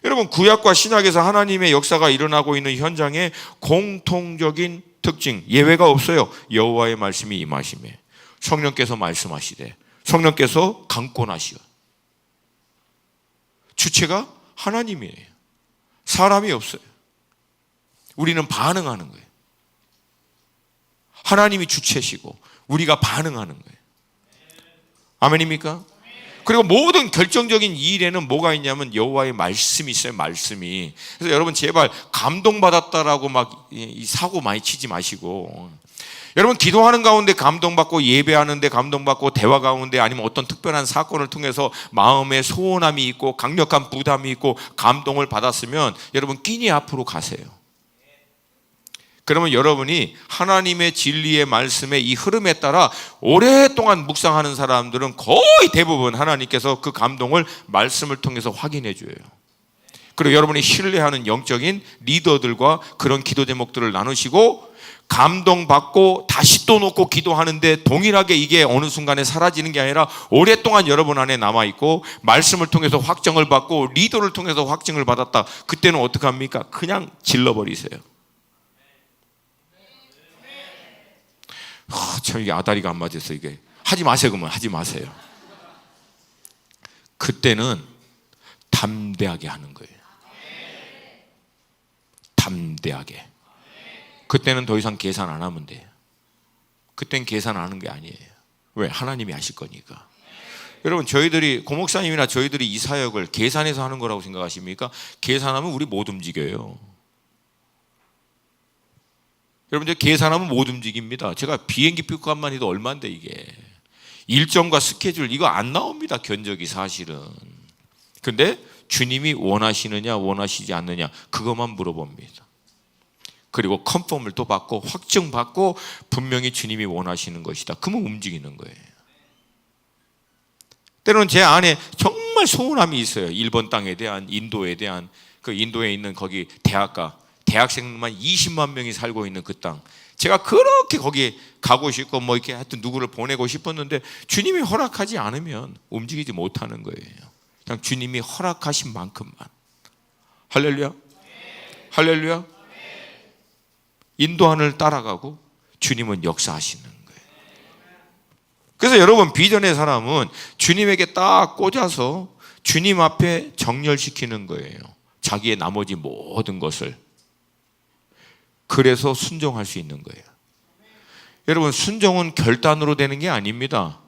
여러분 구약과 신약에서 하나님의 역사가 일어나고 있는 현장에 공통적인 특징, 예외가 없어요. 여호와의 말씀이 임하심에 성령께서 말씀하시되 성령께서 강권하시오. 주체가 하나님이에요. 사람이 없어요. 우리는 반응하는 거예요. 하나님이 주체시고 우리가 반응하는 거예요. 아멘입니까? 그리고 모든 결정적인 일에는 뭐가 있냐면 여호와의 말씀이 있어요. 말씀이. 그래서 여러분 제발 감동받았다라고 막 이 사고 많이 치지 마시고, 여러분 기도하는 가운데 감동받고 예배하는데 감동받고 대화 가운데 아니면 어떤 특별한 사건을 통해서 마음에 소원함이 있고 강력한 부담이 있고 감동을 받았으면 여러분 끼니 앞으로 가세요. 그러면 여러분이 하나님의 진리의 말씀의 이 흐름에 따라 오랫동안 묵상하는 사람들은 거의 대부분 하나님께서 그 감동을 말씀을 통해서 확인해 줘요. 그리고 여러분이 신뢰하는 영적인 리더들과 그런 기도 제목들을 나누시고 감동받고 다시 또 놓고 기도하는데 동일하게 이게 어느 순간에 사라지는 게 아니라 오랫동안 여러분 안에 남아있고 말씀을 통해서 확정을 받고 리더를 통해서 확증을 받았다. 그때는 어떻게 합니까? 그냥 질러버리세요. 참 이게 아다리가 안 맞아서 이게 하지 마세요. 그러면 하지 마세요. 그때는 담대하게 하는 거예요. 담대하게. 그때는 더 이상 계산 안 하면 돼요. 그때는 계산 안 하는 게 아니에요. 왜? 하나님이 하실 거니까. 여러분 저희들이 고목사님이나 저희들이 이 사역을 계산해서 하는 거라고 생각하십니까? 계산하면 우리 못 움직여요. 여러분들 계산하면 못 움직입니다. 제가 비행기 표값만 해도 얼마인데 이게 일정과 스케줄 이거 안 나옵니다. 견적이 사실은. 근데 주님이 원하시느냐 원하시지 않느냐 그것만 물어봅니다. 그리고 컨펌을 또 받고 확증받고 분명히 주님이 원하시는 것이다. 그러면 움직이는 거예요. 때로는 제 안에 정말 소원함이 있어요. 일본 땅에 대한, 인도에 대한, 그 인도에 있는 거기 대학생만 20만 명이 살고 있는 그 땅. 제가 그렇게 거기에 가고 싶고 뭐 이렇게 하여튼 누구를 보내고 싶었는데 주님이 허락하지 않으면 움직이지 못하는 거예요. 그냥 주님이 허락하신 만큼만. 할렐루야. 할렐루야. 인도안을 따라가고 주님은 역사하시는 거예요. 그래서 여러분, 비전의 사람은 주님에게 딱 꽂아서 주님 앞에 정렬시키는 거예요. 자기의 나머지 모든 것을. 그래서 순종할 수 있는 거예요. 여러분, 순종은 결단으로 되는 게 아닙니다.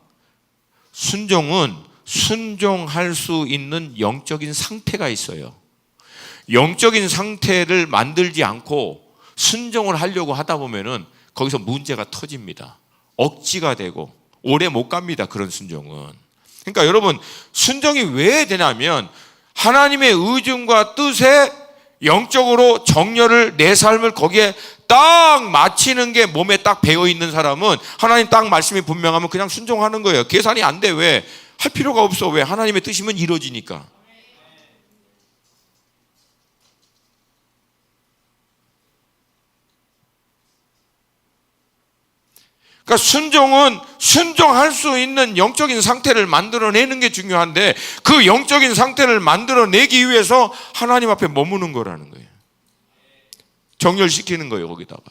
순종은 순종할 수 있는 영적인 상태가 있어요. 영적인 상태를 만들지 않고 순종을 하려고 하다 보면은 거기서 문제가 터집니다. 억지가 되고 오래 못 갑니다. 그런 순종은. 그러니까 여러분, 순종이 왜 되냐면 하나님의 의중과 뜻에 영적으로 정렬을, 내 삶을 거기에 딱 맞추는 게 몸에 딱 배어 있는 사람은 하나님 딱 말씀이 분명하면 그냥 순종하는 거예요. 계산이 안 돼. 왜? 할 필요가 없어. 왜? 하나님의 뜻이면 이루어지니까. 그러니까 순종은 순종할 수 있는 영적인 상태를 만들어내는 게 중요한데 그 영적인 상태를 만들어내기 위해서 하나님 앞에 머무는 거라는 거예요. 정렬시키는 거예요. 거기다가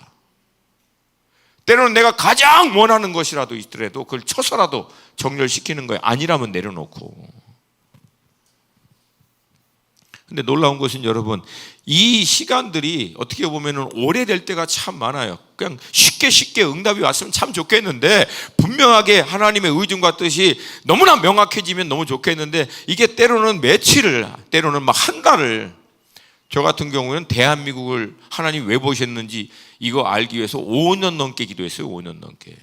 때로는 내가 가장 원하는 것이라도 있더라도 그걸 쳐서라도 정렬시키는 거예요. 아니라면 내려놓고. 근데 놀라운 것은 여러분, 이 시간들이 어떻게 보면 오래될 때가 참 많아요. 그냥 쉽게 응답이 왔으면 참 좋겠는데, 분명하게 하나님의 의중과 뜻이 너무나 명확해지면 너무 좋겠는데, 이게 때로는 며칠을, 때로는 막 한 달을, 저 같은 경우는 대한민국을 하나님 왜 보셨는지 이거 알기 위해서 5년 넘게 기도했어요. 5년 넘게.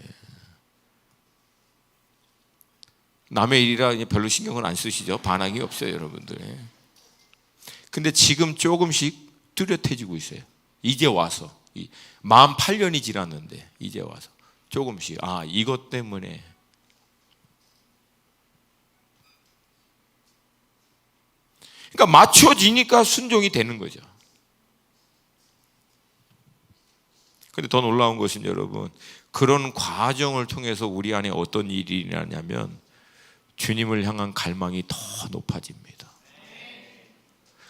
남의 일이라 별로 신경을 안 쓰시죠. 반항이 없어요, 여러분들. 근데 지금 조금씩 뚜렷해지고 있어요. 이제 와서 48년이 지났는데 이제 와서 조금씩 이것 때문에. 그러니까 맞춰지니까 순종이 되는 거죠. 근데 더 놀라운 것은 여러분, 그런 과정을 통해서 우리 안에 어떤 일이 일어나냐면 주님을 향한 갈망이 더 높아집니다.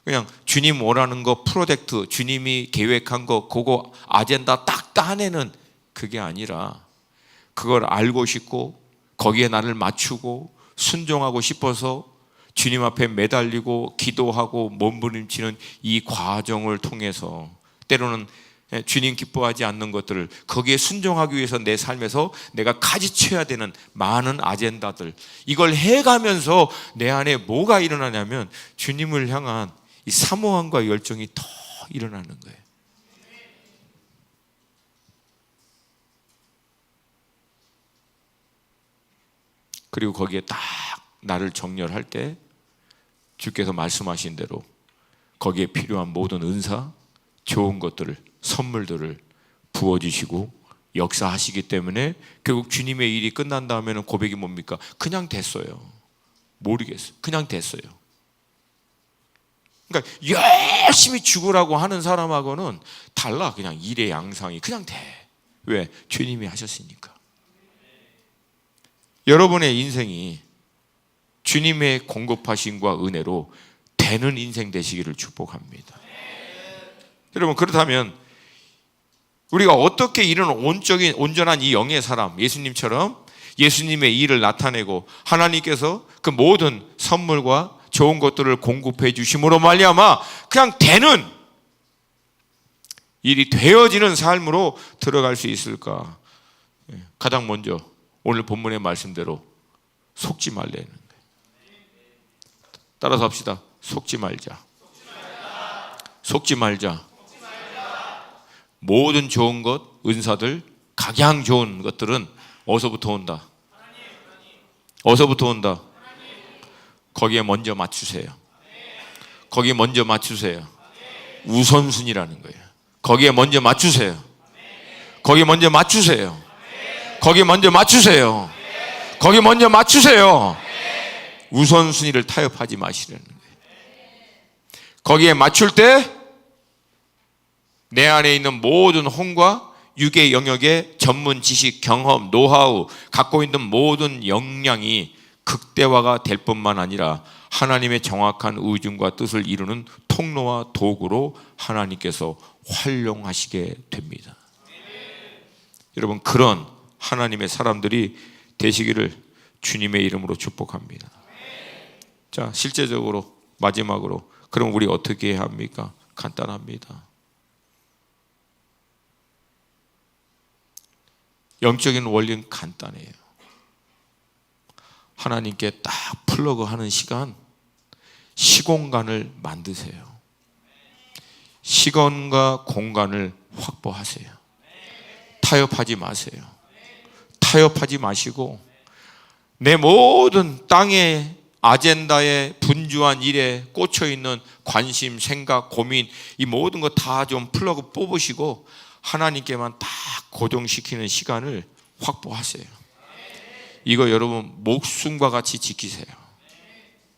그냥 주님 원하는 거, 프로젝트, 주님이 계획한 거, 그거 아젠다 딱 따내는 그게 아니라 그걸 알고 싶고 거기에 나를 맞추고 순종하고 싶어서 주님 앞에 매달리고 기도하고 몸부림치는 이 과정을 통해서 때로는 주님 기뻐하지 않는 것들을 거기에 순종하기 위해서 내 삶에서 내가 가지쳐야 되는 많은 아젠다들, 이걸 해가면서 내 안에 뭐가 일어나냐면 주님을 향한 이 사모함과 열정이 더 일어나는 거예요. 그리고 거기에 딱 나를 정렬할 때 주께서 말씀하신 대로 거기에 필요한 모든 은사, 좋은 것들을, 선물들을 부어주시고 역사하시기 때문에 결국 주님의 일이 끝난 다음에는 고백이 뭡니까? 그냥 됐어요. 모르겠어요. 그냥 됐어요. 그러니까 열심히 죽으라고 하는 사람하고는 달라. 그냥 일의 양상이 그냥 돼. 왜? 주님이 하셨으니까. 여러분의 인생이 주님의 공급하심과 은혜로 되는 인생 되시기를 축복합니다. 여러분, 그렇다면 우리가 어떻게 이런 온전한 이 영의 사람, 예수님처럼 예수님의 일을 나타내고 하나님께서 그 모든 선물과 좋은 것들을 공급해 주심으로 말미암아 그냥 되는 일이 되어지는 삶으로 들어갈 수 있을까? 가장 먼저 오늘 본문의 말씀대로 속지 말라는 거예요. 따라서 합시다. 속지 말자. 속지 말자. 모든 좋은 것, 은사들, 가장 좋은 것들은 어디서부터 온다? 어디서부터 온다? 거기에 먼저 맞추세요. 거기에 먼저 맞추세요. 우선순위라는 거예요. 거기에 먼저 맞추세요. 거기에 먼저 맞추세요. 거기에 먼저 맞추세요. 거기에 먼저 맞추세요. 우선순위를 타협하지 마시라는 거예요. 거기에 맞출 때 내 안에 있는 모든 혼과 육의 영역의 전문 지식, 경험, 노하우, 갖고 있는 모든 역량이 극대화가 될 뿐만 아니라 하나님의 정확한 의중과 뜻을 이루는 통로와 도구로 하나님께서 활용하시게 됩니다. 여러분, 그런 하나님의 사람들이 되시기를 주님의 이름으로 축복합니다. 자, 실제적으로 마지막으로 그럼 우리 어떻게 해야 합니까? 간단합니다. 영적인 원리는 간단해요. 하나님께 딱 플러그하는 시간, 시공간을 만드세요. 시간과 공간을 확보하세요. 타협하지 마세요. 타협하지 마시고 내 모든 땅의 아젠다에 분주한 일에 꽂혀있는 관심, 생각, 고민 이 모든 거 다 좀 플러그 뽑으시고 하나님께만 딱 고정시키는 시간을 확보하세요. 이거 여러분 목숨과 같이 지키세요.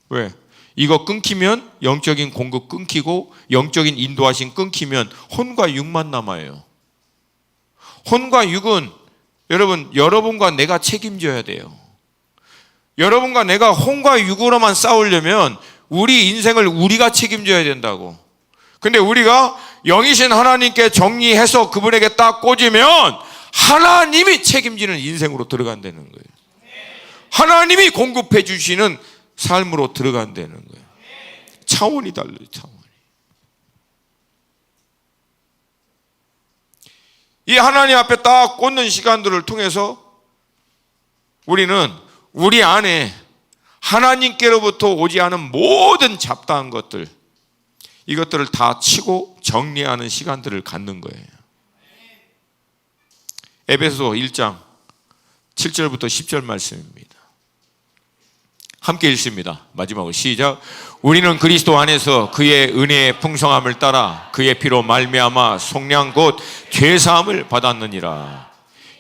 왜? 이거 끊기면 영적인 공급 끊기고 영적인 인도하심 끊기면 혼과 육만 남아요. 혼과 육은 여러분과 내가 책임져야 돼요. 여러분과 내가 혼과 육으로만 싸우려면 우리 인생을 우리가 책임져야 된다고. 근데 우리가 영이신 하나님께 정리해서 그분에게 딱 꽂으면 하나님이 책임지는 인생으로 들어간다는 거예요. 하나님이 공급해 주시는 삶으로 들어간다는 거예요. 차원이 달라요. 차원이. 이 하나님 앞에 딱 꽂는 시간들을 통해서 우리는 우리 안에 하나님께로부터 오지 않은 모든 잡다한 것들, 이것들을 다 치고 정리하는 시간들을 갖는 거예요. 에베소 1장 7절부터 10절 말씀입니다. 함께 읽습니다. 마지막으로 시작. 우리는 그리스도 안에서 그의 은혜의 풍성함을 따라 그의 피로 말미암아 속량 곧 죄사함을 받았느니라.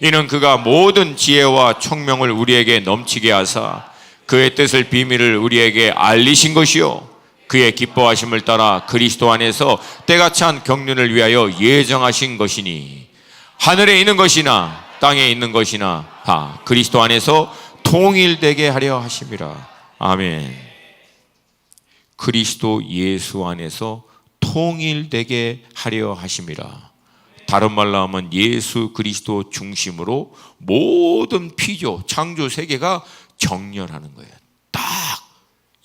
이는 그가 모든 지혜와 총명을 우리에게 넘치게 하사 그의 뜻을 비밀을 우리에게 알리신 것이요 그의 기뻐하심을 따라 그리스도 안에서 때가 찬 경륜을 위하여 예정하신 것이니 하늘에 있는 것이나 땅에 있는 것이나 다 그리스도 안에서 통일되게 하려 하심이라. 아멘. 그리스도 예수 안에서 통일되게 하려 하심이라. 다른 말로 하면 예수 그리스도 중심으로 모든 피조, 창조 세계가 정렬하는 거예요. 딱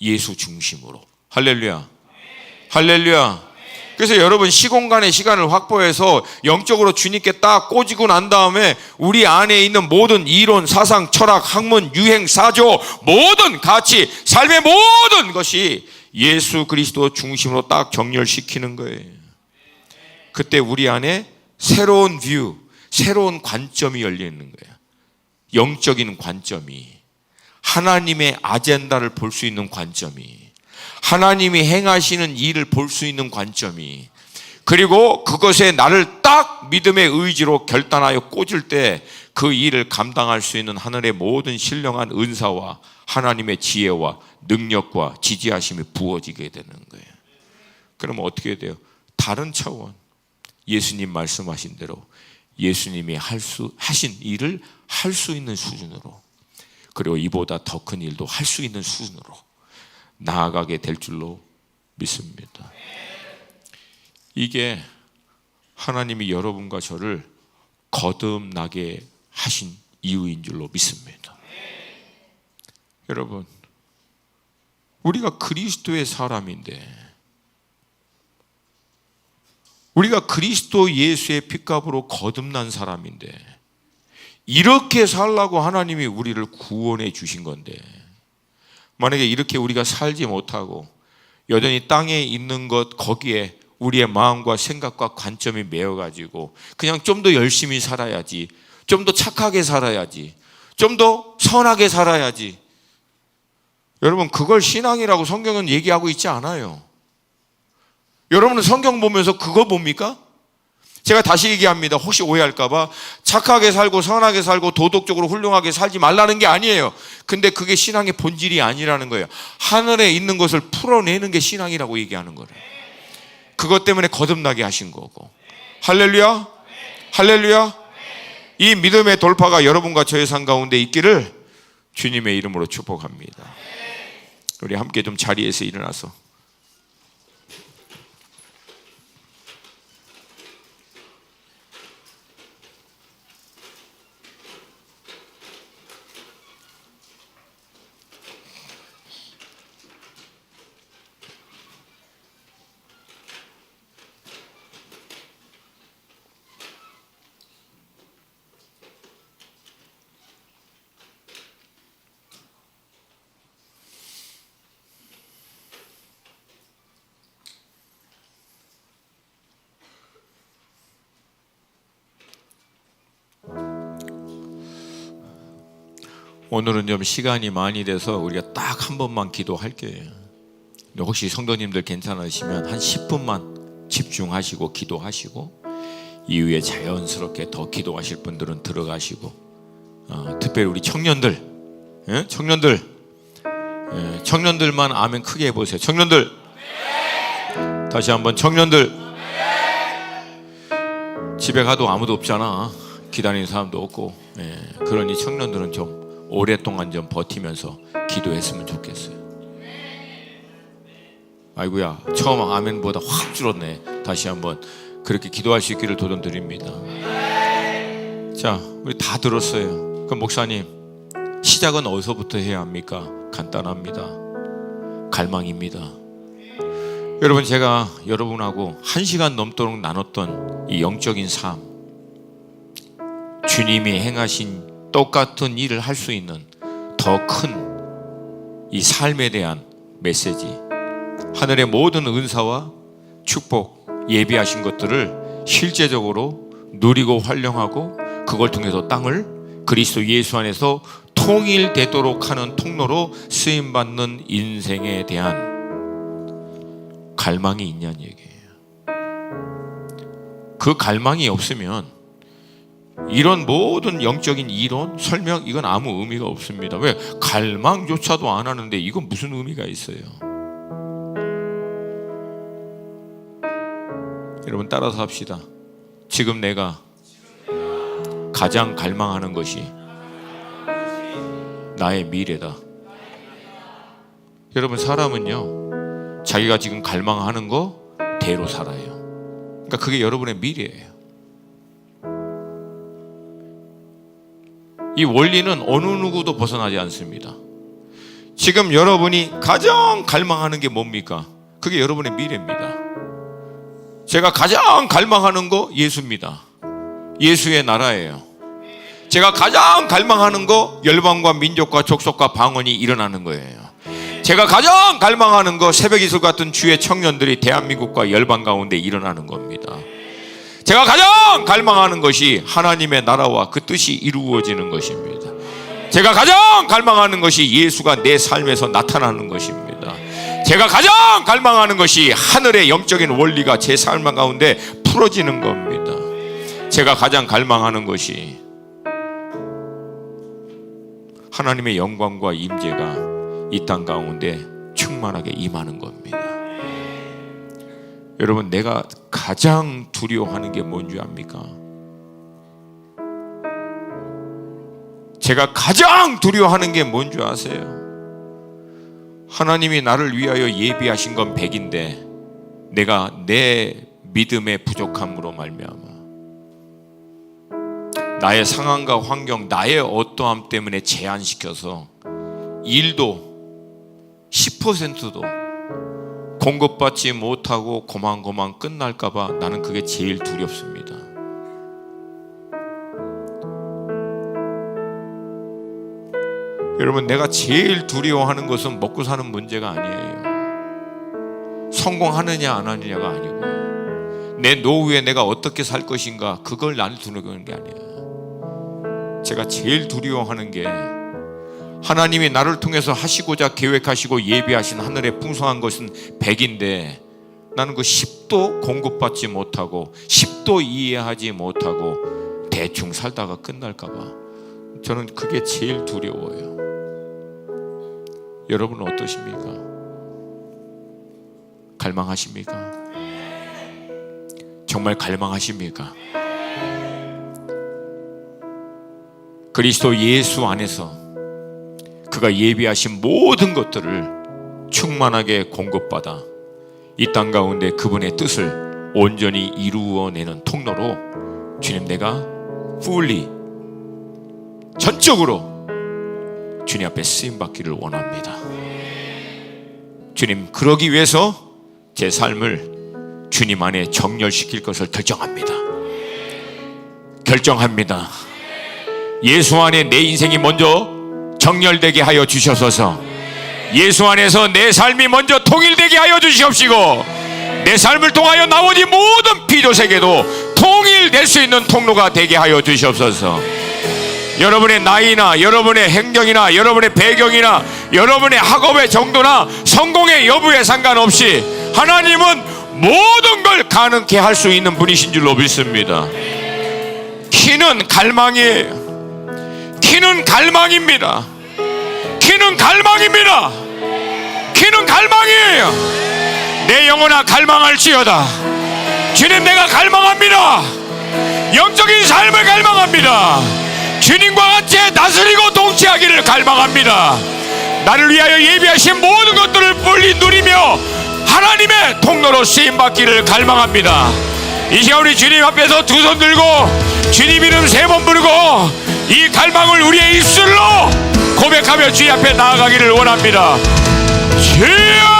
예수 중심으로. 할렐루야. 할렐루야. 그래서 여러분 시공간의 시간을 확보해서 영적으로 주님께 딱 꽂이고 난 다음에 우리 안에 있는 모든 이론, 사상, 철학, 학문, 유행, 사조, 모든 가치, 삶의 모든 것이 예수 그리스도 중심으로 딱 정렬시키는 거예요. 그때 우리 안에 새로운 뷰, 새로운 관점이 열리는 거예요. 영적인 관점이, 하나님의 아젠다를 볼 수 있는 관점이, 하나님이 행하시는 일을 볼 수 있는 관점이, 그리고 그것에 나를 딱 믿음의 의지로 결단하여 꽂을 때 그 일을 감당할 수 있는 하늘의 모든 신령한 은사와 하나님의 지혜와 능력과 지지하심이 부어지게 되는 거예요. 그러면 어떻게 돼요? 다른 차원, 예수님 말씀하신 대로 예수님이 하신 일을 할 수 있는 수준으로, 그리고 이보다 더 큰 일도 할 수 있는 수준으로 나아가게 될 줄로 믿습니다. 이게 하나님이 여러분과 저를 거듭나게 하신 이유인 줄로 믿습니다. 여러분, 우리가 그리스도의 사람인데, 우리가 그리스도 예수의 핏값으로 거듭난 사람인데, 이렇게 살라고 하나님이 우리를 구원해 주신 건데, 만약에 이렇게 우리가 살지 못하고 여전히 땅에 있는 것 거기에 우리의 마음과 생각과 관점이 매여가지고 그냥 좀 더 열심히 살아야지, 좀 더 착하게 살아야지, 좀 더 선하게 살아야지, 여러분 그걸 신앙이라고 성경은 얘기하고 있지 않아요. 여러분은 성경 보면서 그거 봅니까? 제가 다시 얘기합니다. 혹시 오해할까봐. 착하게 살고 선하게 살고 도덕적으로 훌륭하게 살지 말라는 게 아니에요. 근데 그게 신앙의 본질이 아니라는 거예요. 하늘에 있는 것을 풀어내는 게 신앙이라고 얘기하는 거예요. 그것 때문에 거듭나게 하신 거고. 할렐루야. 할렐루야. 이 믿음의 돌파가 여러분과 저의 삶 가운데 있기를 주님의 이름으로 축복합니다. 우리 함께 좀 자리에서 일어나서 오늘은 좀 시간이 많이 돼서 우리가 딱 한 번만 기도할게요. 혹시 성도님들 괜찮으시면 한 10분만 집중하시고 기도하시고 이후에 자연스럽게 더 기도하실 분들은 들어가시고 특별히 우리 청년들, 청년들만 아멘 크게 해보세요. 청년들, 다시 한번 청년들. 집에 가도 아무도 없잖아. 기다리는 사람도 없고. 그러니 청년들은 좀 오랫동안 좀 버티면서 기도했으면 좋겠어요. 아이고야, 처음 아멘보다 확 줄었네. 다시 한번 그렇게 기도할 수 있기를 도전드립니다. 자, 우리 다 들었어요. 그럼 목사님, 시작은 어디서부터 해야 합니까? 간단합니다. 갈망입니다. 여러분, 제가 여러분하고 1시간 넘도록 나눴던 이 영적인 삶, 주님이 행하신 똑같은 일을 할 수 있는 더 큰 이 삶에 대한 메시지, 하늘의 모든 은사와 축복, 예비하신 것들을 실제적으로 누리고 활용하고 그걸 통해서 땅을 그리스도 예수 안에서 통일되도록 하는 통로로 쓰임받는 인생에 대한 갈망이 있냐는 얘기예요. 그 갈망이 없으면 이런 모든 영적인 이론, 설명, 이건 아무 의미가 없습니다. 왜? 갈망조차도 안 하는데 이건 무슨 의미가 있어요? 여러분 따라서 합시다. 지금 내가 가장 갈망하는 것이 나의 미래다. 여러분, 사람은요, 자기가 지금 갈망하는 거 대로 살아요. 그러니까 그게 여러분의 미래예요. 이 원리는 어느 누구도 벗어나지 않습니다. 지금 여러분이 가장 갈망하는 게 뭡니까? 그게 여러분의 미래입니다. 제가 가장 갈망하는 거 예수입니다. 예수의 나라예요. 제가 가장 갈망하는 거 열방과 민족과 족속과 방언이 일어나는 거예요. 제가 가장 갈망하는 거 새벽 이슬 같은 주의 청년들이 대한민국과 열방 가운데 일어나는 겁니다. 제가 가장 갈망하는 것이 하나님의 나라와 그 뜻이 이루어지는 것입니다. 제가 가장 갈망하는 것이 예수가 내 삶에서 나타나는 것입니다. 제가 가장 갈망하는 것이 하늘의 영적인 원리가 제 삶 가운데 풀어지는 겁니다. 제가 가장 갈망하는 것이 하나님의 영광과 임재가 이 땅 가운데 충만하게 임하는 겁니다. 여러분, 내가 가장 두려워하는 게 뭔지 압니까? 제가 가장 두려워하는 게 뭔지 아세요? 하나님이 나를 위하여 예비하신 건 100인데 내가 내 믿음의 부족함으로 말미암아 나의 상황과 환경, 나의 어떠함 때문에 제한시켜서 일도 10%도 공급받지 못하고 고만고만 끝날까봐 나는 그게 제일 두렵습니다. 여러분, 내가 제일 두려워하는 것은 먹고 사는 문제가 아니에요. 성공하느냐 안 하느냐가 아니고 내 노후에 내가 어떻게 살 것인가, 그걸 나를 두려워하는 게 아니에요. 제가 제일 두려워하는 게 하나님이 나를 통해서 하시고자 계획하시고 예비하신 하늘의 풍성한 것은 100인데 나는 그 10도 공급받지 못하고 10도 이해하지 못하고 대충 살다가 끝날까 봐 저는 그게 제일 두려워요. 여러분은 어떠십니까? 갈망하십니까? 정말 갈망하십니까? 그리스도 예수 안에서 그가 예비하신 모든 것들을 충만하게 공급받아 이 땅 가운데 그분의 뜻을 온전히 이루어내는 통로로 주님, 내가 fully 전적으로 주님 앞에 쓰임받기를 원합니다. 주님, 그러기 위해서 제 삶을 주님 안에 정렬시킬 것을 결정합니다. 예수 안에 내 인생이 먼저 정렬되게 하여 주셔서 예수 안에서 내 삶이 먼저 통일되게 하여 주시옵시고, 내 삶을 통하여 나머지 모든 피조세계도 통일될 수 있는 통로가 되게 하여 주시옵소서. 여러분의 나이나 여러분의 행정이나 여러분의 배경이나 여러분의 학업의 정도나 성공의 여부에 상관없이 하나님은 모든 걸 가능케 할 수 있는 분이신 줄로 믿습니다. 키는 갈망이에요. 키는 갈망입니다. 키는 갈망이에요. 내 영혼아 갈망할지어다. 주님, 내가 갈망합니다. 영적인 삶을 갈망합니다. 주님과 같이 다스리고 통치하기를 갈망합니다. 나를 위하여 예비하신 모든 것들을 fully 누리며 하나님의 통로로 쓰임받기를 갈망합니다. 이 시간 우리 주님 앞에서 두 손 들고 주님 이름 3번 부르고 이 갈망을 우리의 입술로 고백하며 주님 앞에 나아가기를 원합니다. 주여!